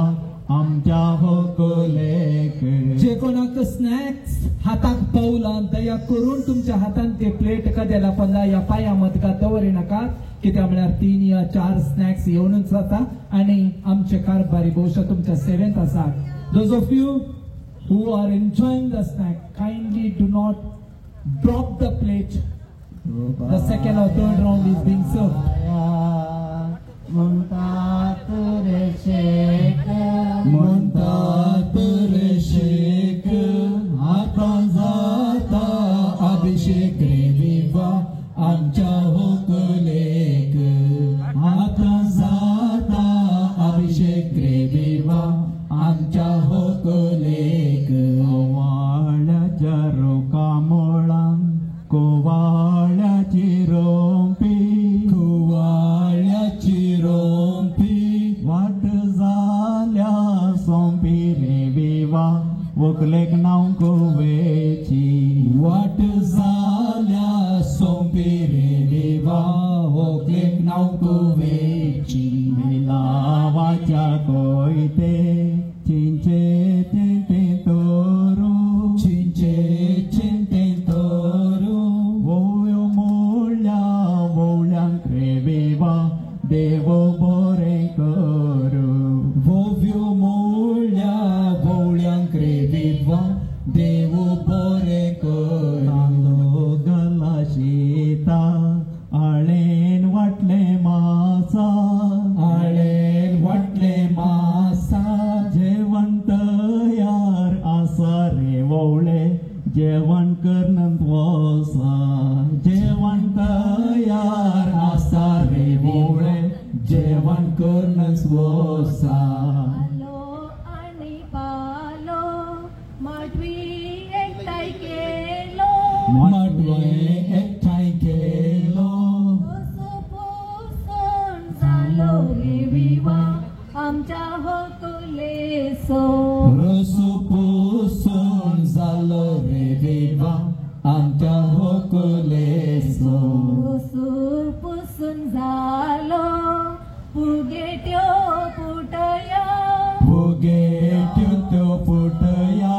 आमच्या होकुलेक जे कोणाक स्नॅक्स हाताक पावला दया करून तुमच्या हातान ते प्लेट कदेला पंदा या पाया मदका दवरी नाका कित्याक म्हळ्यार 3 या 4 स्नॅक्स येवनूच जाता आणि आमचे कारभारी भोवशा तुमच्या सेवेंत आसात. Those of you who are enjoying the snack, kindly do not drop the plate. The second or third round is being served. म्हणतात रे शेक आता जाता अभिषेक रे विवा आमच्या होकलेक आता जाता अभिषेक रे विवा आमच्या होकलेक कोवाळ्याच्या रोका मोळां कोवाळ्याची रोंपी कोवाळ्याची रोंपी वाट झाल्या सोंपी रे विवा वकलेक नाव कोवेची वाट झाल्या सोंपी रे विवा वकलेक नाव कोवेची मिलावाच्या कोयते चिंचे चिंते तोरू चिंचे चिंते तोरू वोव्यो मोळ्या वोवळ्यांक रे विवा देव बरे करू वोव्यो मोळ्या वोवळ्यांक रे विवा देव बरे करू गला शीता आळेन वाटले मासा आळेन वाटले मासा जेवण तयार आसा रे वोवळे जेवण करनंत वसा जेवण तयार आसा रे वोवळे जेवण करनंत वसा पालो आणि पालो माटवी एकठांय केलो माटवे एकठांय केलो पोसण जालो रे विवा आमच्या होकुलेसो रसू पोसण जालो रे विवा आमच्या होकुलेसो पुसून झालो फुगेट्यो फुटया फुगेट्यो त्यो फुटया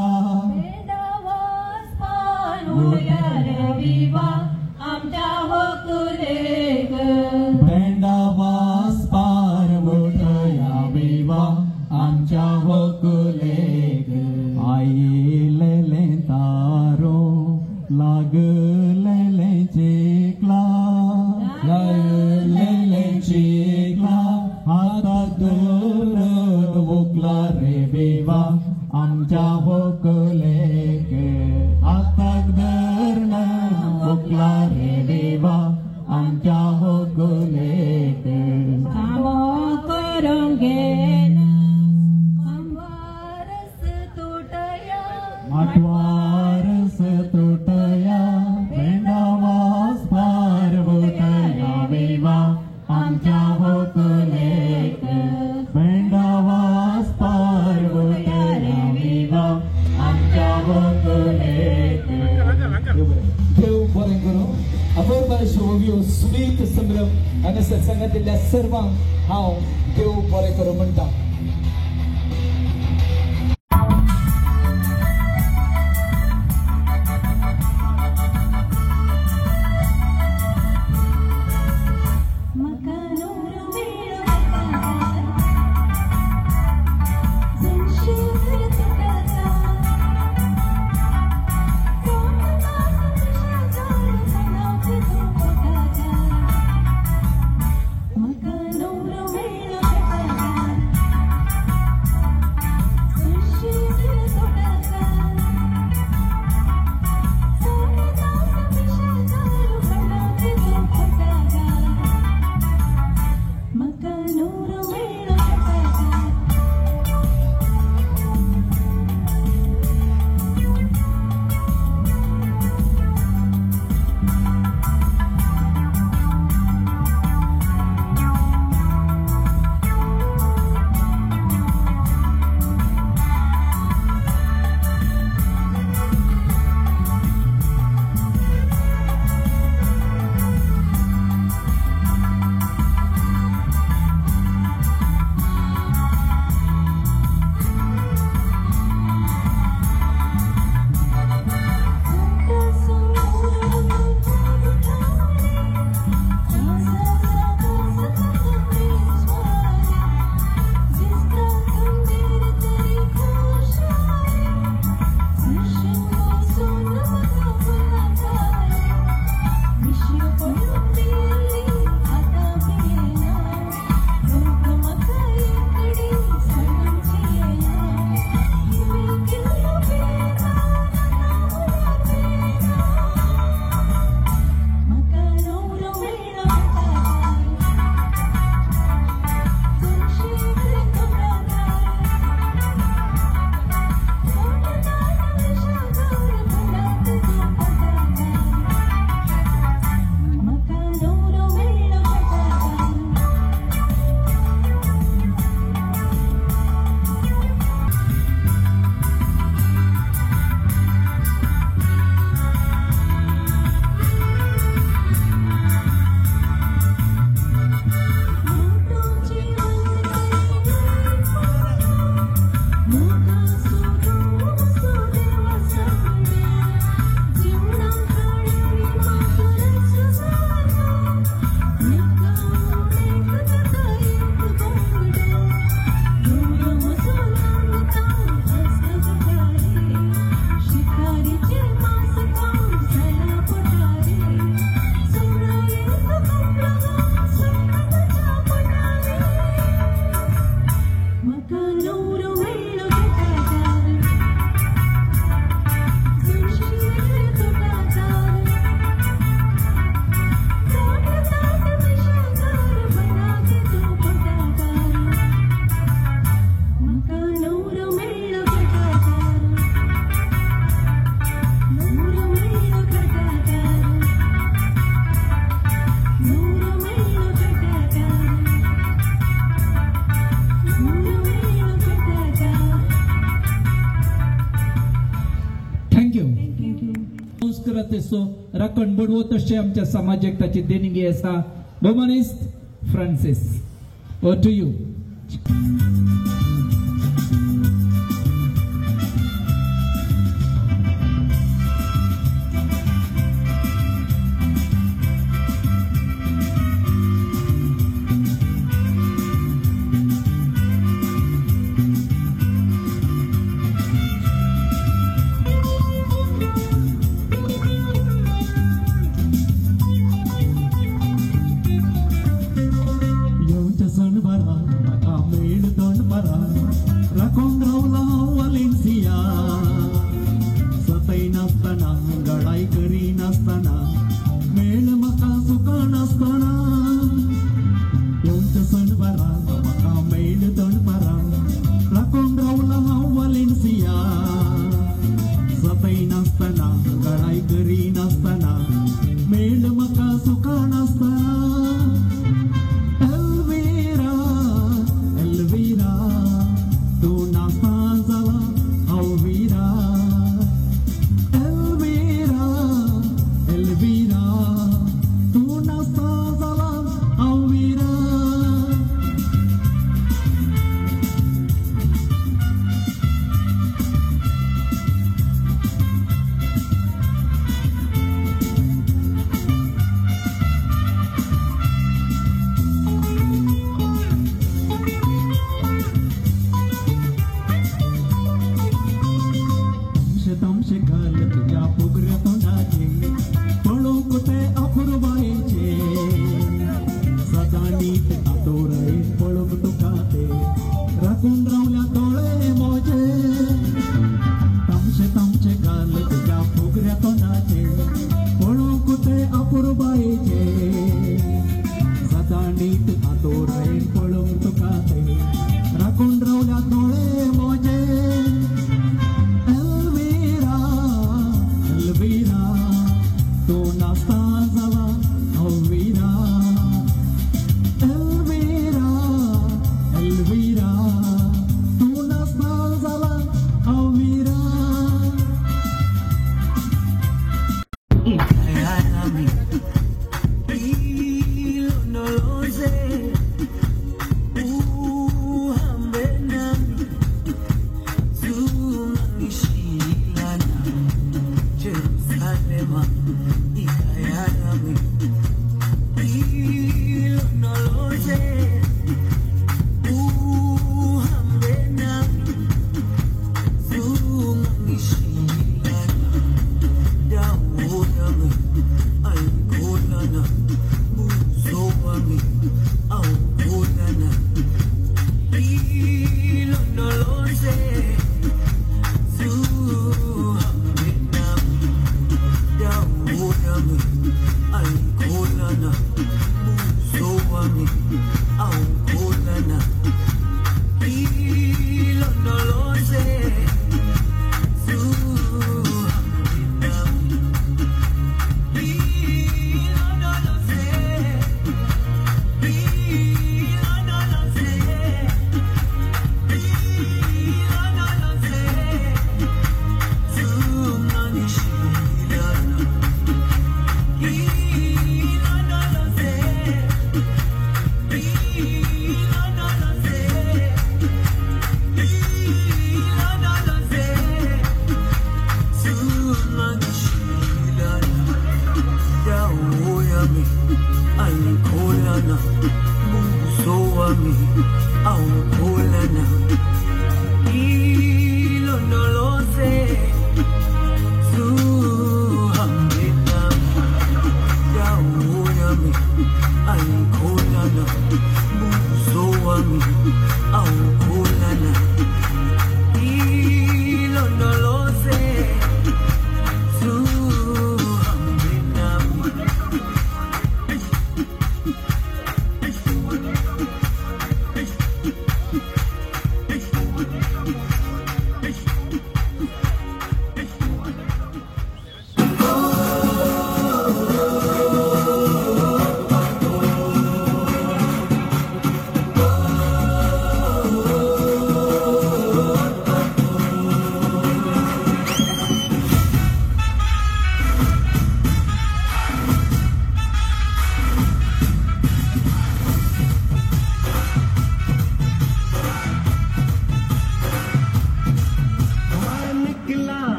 मेंढावास पान उडया रे विवा आमच्या होकुलेक भेंडावास पार उठया विवा आमच्या होकुलेक आईलेले तारो लागलेले चिकला लागलेले चिकला हातात धरून वुकला रे विवा आमच्या होकुलेक हाताक धरून वुकला रे विवा आमच्या होकुलेक कामो करूंक गेला अंबारस तुटया माटवारस तुटया भेंडावास पार उठया विवा आमच्या होकुलेक भेंडावास पार उठया विवा आमच्या होकुलेक देव बरें करूं अपूर्वाच्यो ओव्यो सुनीत संभ्रम हांगा सत्संगांतल्या सर्वांक हांव देव बरें करूं म्हणटा. तेसो राखण बडवो तशें आमच्या समाजाक ताची देणगी आसा. बोमानिस्ट Francis, over to you. Elvira, tu nasta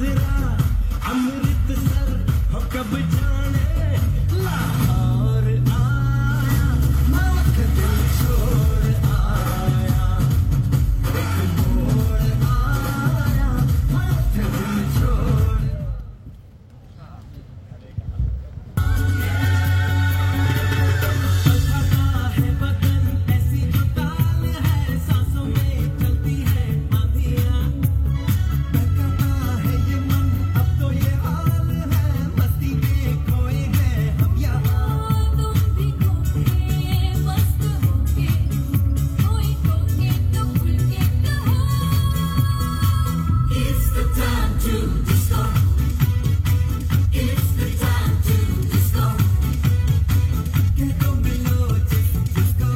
नजरा अमृतसर हो कब जाने लाहौर आया मौत दिल छोड़ आया एक मोड़ आया मौत दिल छोड़ है बदन ऐसी जो ताल है सांसों में चलती है आंधियां बहकता है ये मन अब तो ये हाल है मस्ती में खोए हैं हम यहाँ तुम भी खोके मस्त होके कोई खोके तो भूल के कहो It's the time to disco It's the time to disco Get on below disco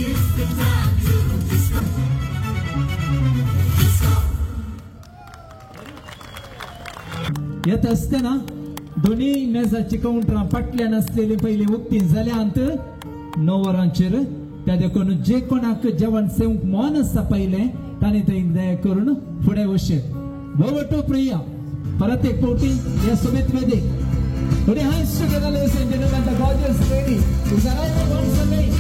It's the time to disco Disco येत असताना दोन्ही मेजाची काउंटरां पटल्यान असलेली पहिली उक्ती जाल्यांत 9 वरांचेर त्या देखून जे कोणाक जेवण सेवंक मन आसा पहिले तांणी थंय दया करून फुडें वचचें वोवटो प्रिया परत एक फावटी ह्या Sumit वेदेक Put your hands together, ladies and gentlemen, the gorgeous lady who's arriving once again.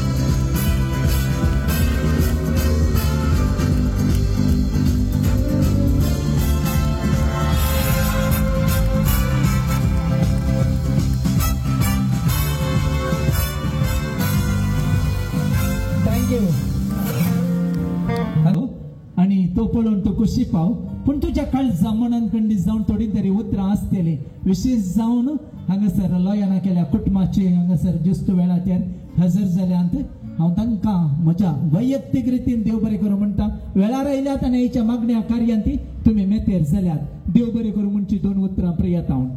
Thank you. आणि तो पळोवन तो खुशी पाव पण तुझ्या काळ जमनान खंडी जावन थोडी तरी उतरां आसतली विशेष जावन हांगासर लॉयाना केल्या कुटुंबाची हांगासर ज्युस्त वेळाचेर हजर जाल्यांत हांव तांकां म्हज्या वैयक्तीक रितीन देव बरें करूं म्हणटा वेळार आयल्यात आनी हेच्या मागण्या कार्यांत तुमी मेतेर जाल्यात देव बरें करूं म्हणची 2 उतरां प्रियतावन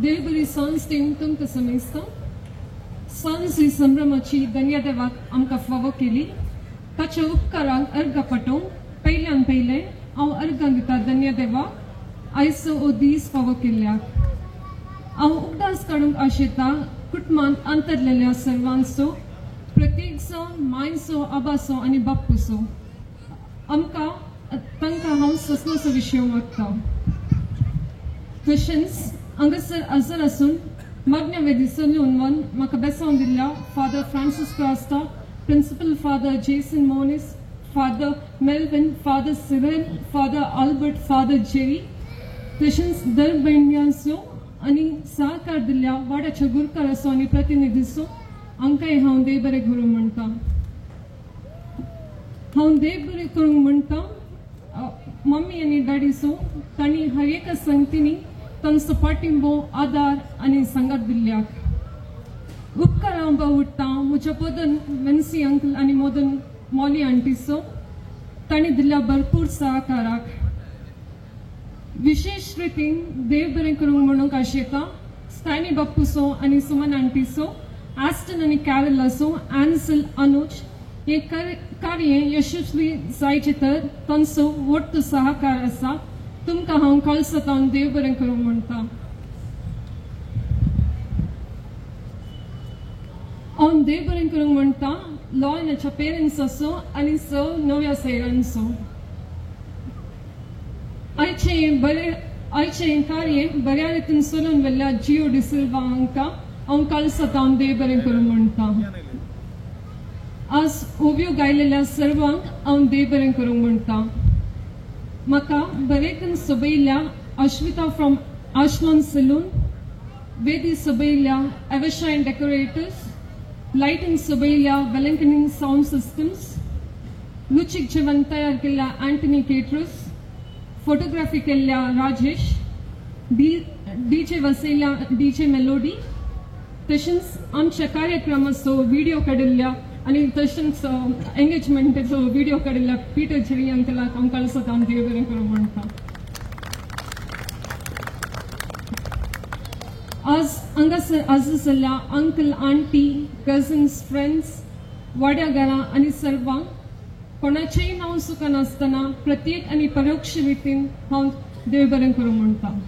देव बरी सांज दिवन तुमकां समजता सांज ही संभ्रमाची धन्यदेवाक आमकां फावो केली ताच्या उपकारांक अर्घ पटोवंक पयल्यान पयलें हांव अर्घां दिता धन्यदेवाक आयचो हो दीस फावो केल्ल्याक हांव उगडास काडूंक आशेता कुटुंबांत अंतरलेल्या सर्वांचो प्रत्येकचो मायचो आबाचो आनी बापूचो तांकां हांव ससनोचो विशय मागता तशेंच हांगासर हजर आसून मागण्या वेदीचो वन म्हाका बेसावन दिल्ल्या father Francis Crasta principal father Jason Monis father Melvin father Cyril father Albert father Jerry तशेंच दर भयण्यांचो आनी सहकार दिल्ल्या वाड्याच्या गुरकाराचो आनी प्रतिनिधीचो हांकांय हांव देव बरें करूं म्हणटा हांव देव बरें करूंक म्हणटा मम्मी आनी डॅडीचो तांणी हर एका संगतींनी तांचो पाठिंबो आदार आनी संगत दिल्ल्याक उपकार हांव उठता म्हज्या पोदन वेन्सी अंकल आनी मोदन मॉली आंटीचो तांणी दिल्ल्या भरपूर सहकाराक विशेष रितीन देव बरें करूंक म्हणून आशेता स्टॅनी बापूचो आनी सुमन आंटीचो ॲस्टन आनी कॅरलाचो एन्सल अनुज हे कार्य यशस्वी जायचे तर तांचो व्हडलो सहकार आसा तुमकां हांव कळसतावन देव बरें करूंक म्हणटा हांव देव बरें करूंक म्हणटा लॉयनाच्या पेरंट्साचो आनी स नव्या सैरांचो आयचे कार्य बऱ्या रितीन चलून व्हेल्ल्या जिओ डिसिल्वा हांकां हांव कळसतावन देव बरें करूंक म्हणटा आज ओव्यो गायलेल्या सर्वांक हांव देव बरें करूंक म्हणटा म्हाका बरेकन सोबयल्या अश्विता फ्रॉम आशमान सलून वेदी सोबयल्या एवरशाइन डेकोरेटर्स लाइटिंग सोबयल्या वेलंकनिंग साउंड सिस्टम्स रुचीक जेवण तयार केल्ल्या अँटनी केटरर्स फोटोग्राफी केल्ल्या राजेश डीजे वसयल्या डीजे मेलोडी तशेंच आमच्या कार्यक्रमाचो व्हिडिओ काडिल्ल्या आनी तशेंच एंगेजमेंटाचो व्हिडिओ काडिल्ल्या पिटर जेरी अंकलाक हांव कळसतावन देव बरें करूं म्हणटा आज हांगासर हजर जाल्ल्या अंकल आंटी कझन्स फ्रेंड्स वाड्या घरां आनी सर्वांक कोणाचेंय नांव सुका नासतना प्रत्येक आनी परोक्ष रितीन हांव देव बरें करूं म्हणटा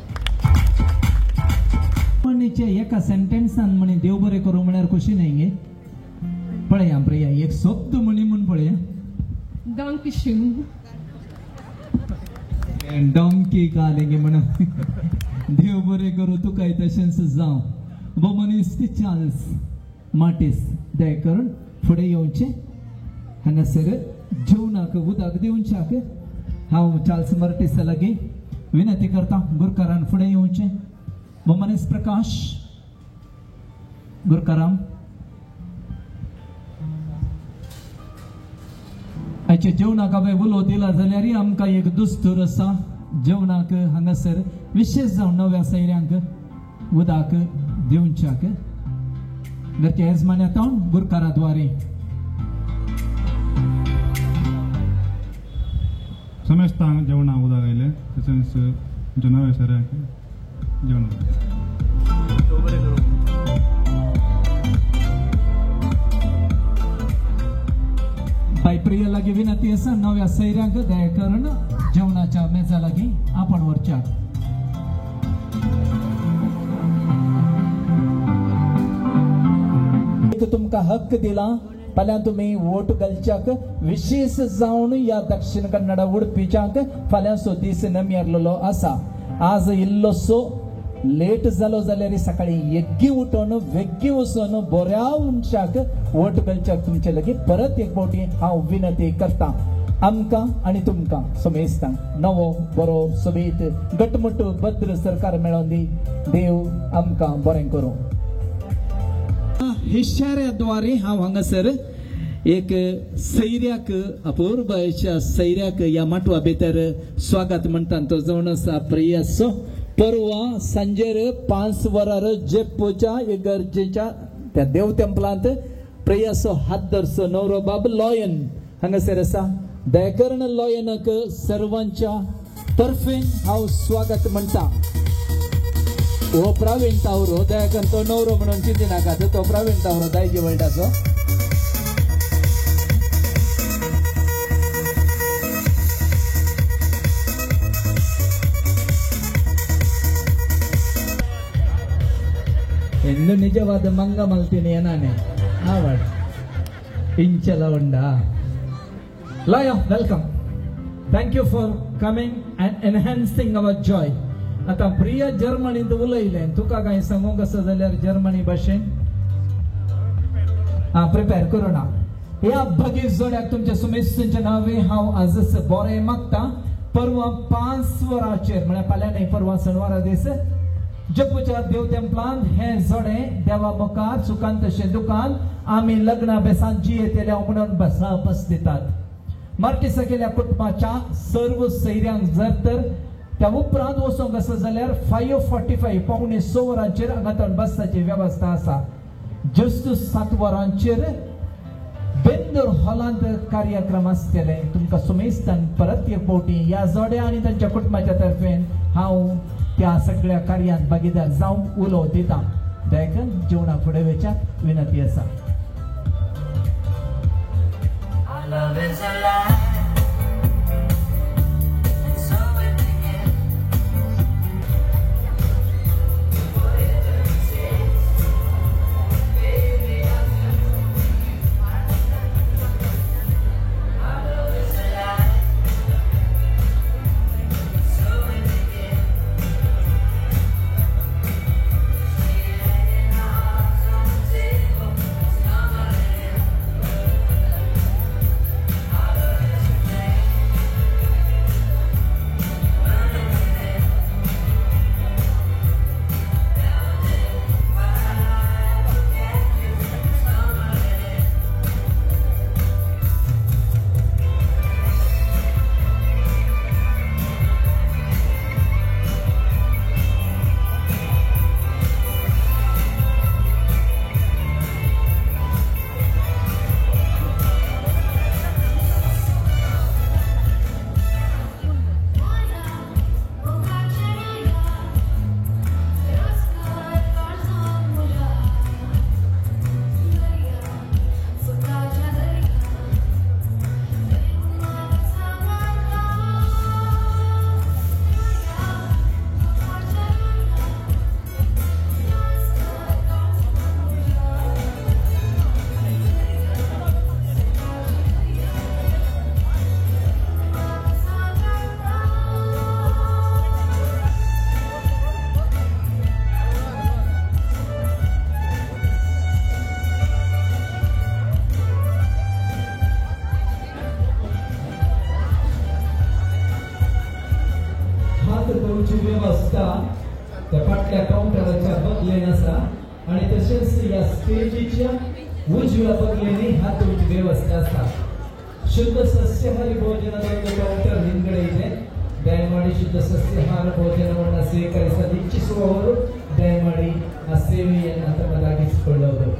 एका सेंटेन्सान म्हणे देव बरें करूं म्हळ्यार कशी न्हय गे पळया प्रिया एक शब्द म्हण पळया Dankeschön. डॉंकी कालेंगे म्हणून देव बरे करू तू काय तशेंच जाव बो मनीस ती चार्ल्स मार्टिस दय करून फुडें येवचे हांगासर जेवणाक उदक दिवच्याक हांव चार्ल्स मार्टिसा लागीं विनंती करता गुरकारान फुडें येवचे बो मनीस प्रकाश गुरकाराम आयच्या जेवणाक हांवें उलो दिला जाल्यार आमकां एक दुस्तूर आसा जेवणाक हांगासर विशेष जावन नव्या सैऱ्यांक उदक दिवच्याक घरच्या येजमान्यां गुरकारा द्वारे समेस्तांक जेवणाक उदक आयलें तशेंच नव्या सैऱ्यांक जेवणाक बाई प्रिया लागीं विनंती आसा नव्या सैऱ्यांक दया करून जेवणाच्या मेजा लागीं आपण व्हरच्याक तुमकां हक्क दिला फाल्यां तुमी वोट घालच्याक विशेष जावन या दक्षिण कन्नडा उडपीच्याक फाल्यां सो दीस नमियरलेलो आसा आज इल्लोसो लेट जालो जाल्यार सकाळी येग्गी उठोन वेग्गी वचून बऱ्या मनशाक वोट घालच्याक तुमचे लागीं परत एक फावटी हांव विनंती करता आमकां आनी तुमकां समेस्तांक नवो बरो सोबीत घटमूट भद्र सरकार मेळोवन दी देव आमकां बरें करूं इशाऱ्याद्वारे हांव हांगासर एक सैऱ्याक अपूर्वच्या सैऱ्याक या माटवा भितर स्वागत म्हणटा तो जावन आसा प्रियसो परवा सांजेर 5 वरार जेप्पोच्या इगर्जेच्या त्या देव टेंपलांत प्रियसो हातदरसो नवरो बाब लॉयन हांगासर आसा दयाकर्ण लॉयनाक सर्वांच्या तर्फेन हांव स्वागत म्हणटा हो प्रवीण तावरो दयाकर्ण तो नवरो म्हणून चिंती नाकात तो प्रवीण तावरो दायजी वळटाचो ಇನ್ನು ನಿಜವಾದ ಮಂಗ ಮಲ್ತೀನಿ ಏನಾನೆ ಆವಾಡ್ ಇಂಚಲ ಉಂಡ ಲಾಯ welcome thank you for coming and enhancing our joy आता प्रिय जर्मनीत उलयले तुका काय सांगू कसं जाल्यार जर्मनी भाशेन प्रिपेअर करू ना ह्या भगीर जोड्याक तुमच्या सुमेशच्या नावे हांव आजच बरें मागता परवा 5 वरांचेर म्हळ्यार फाल्यां न्हय परवा शेनवारा दीस जप्पूच्या देव टेंपलांत हे जोडे देवा मुखार सुखान तशें दुकान आमी लग्ना बेसांची येतल्या म्हणून बस दितात मार्टिसा केल्या कुटुंबाच्या सर्व सैऱ्यांक जर तर त्या उपरांत वचोंक आसा जाल्यार 5:45 पावणे 6 वरांचेर हांगातून बसाची वेवस्था आसा जस्ट 7 वरांचेर बेंदूर हॉलांत कार्यक्रम आसतले तुमकां सुमेस्तान परत एक फावटी ह्या जोड्या आनी तांच्या कुटुंबाच्या तर्फेन हांव त्या सगळ्या कार्यांत भागीदार जावंक उलो दिता दयाकन जेवणा फुडें वचच्याक विनंती आसा खरोखरच या स्टेजीच्या उजव्या बगलेनी हातून व्यवस्था आसा शुद्ध सस्याहारी भोजनाचो काउंटर हिंगडे ಇದೆ ದಯಮಾಡಿ ಶುದ್ಧ ಸಸ್ಯಾಹಾರ ಭೋಜನವನ್ನು ಸ್ವೀಕರಿಸಲು ಇಚ್ಛಿಸುವವರು ದಯಮಾಡಿ ಆ ಸೇವೆಯನ್ನು ತಮ್ಮದಾಗಿಸಿಕೊಳ್ಳುವರು.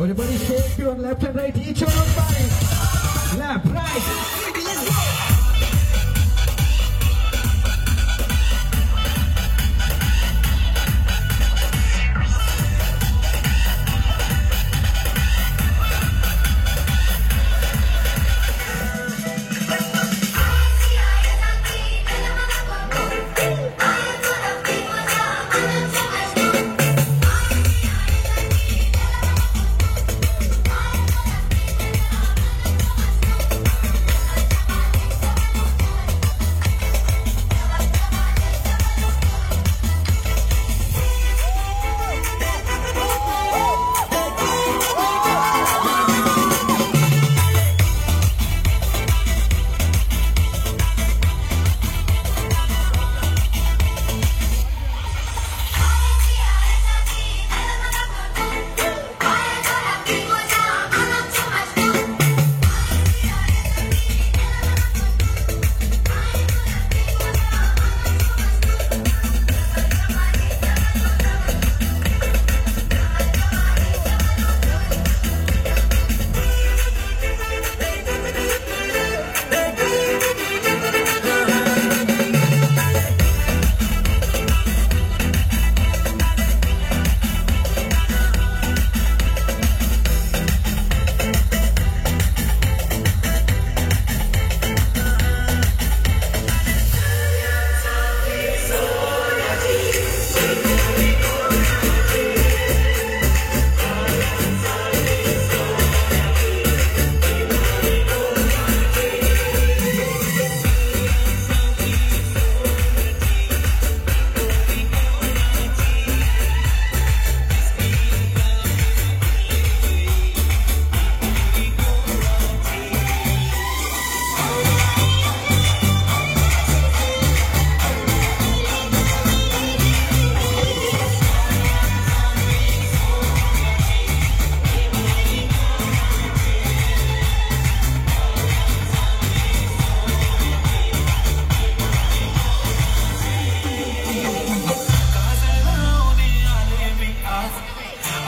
Everybody shake your left and right, each other's body. Left, right. Let's go.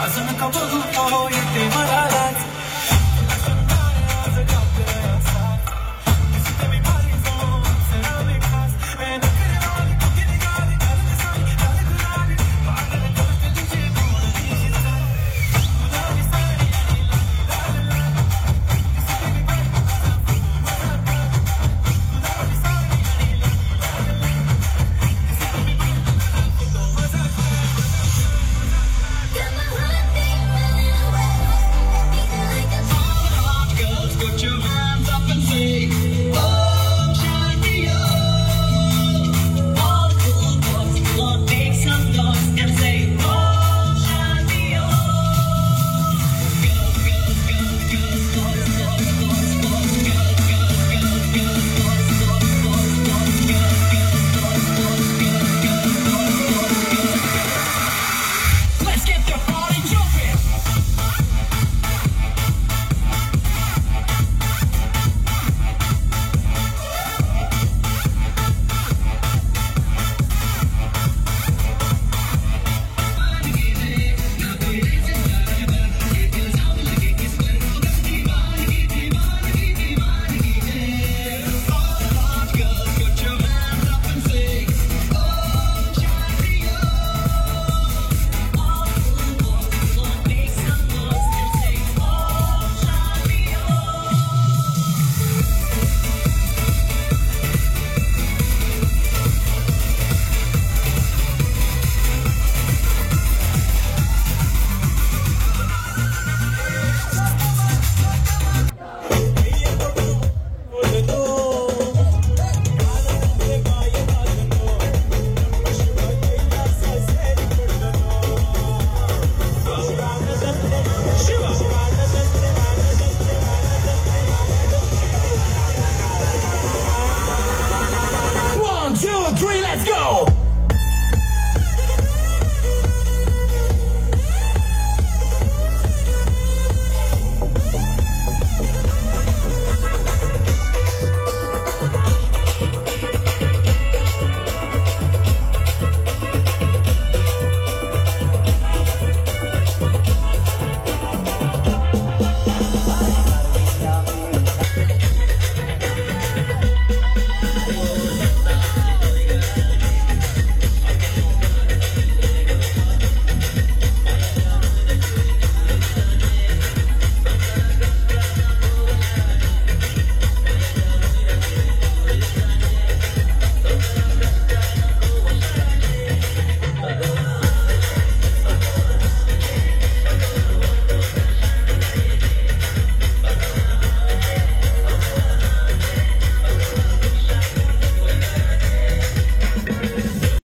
अजून का बघू तो येते मला लाज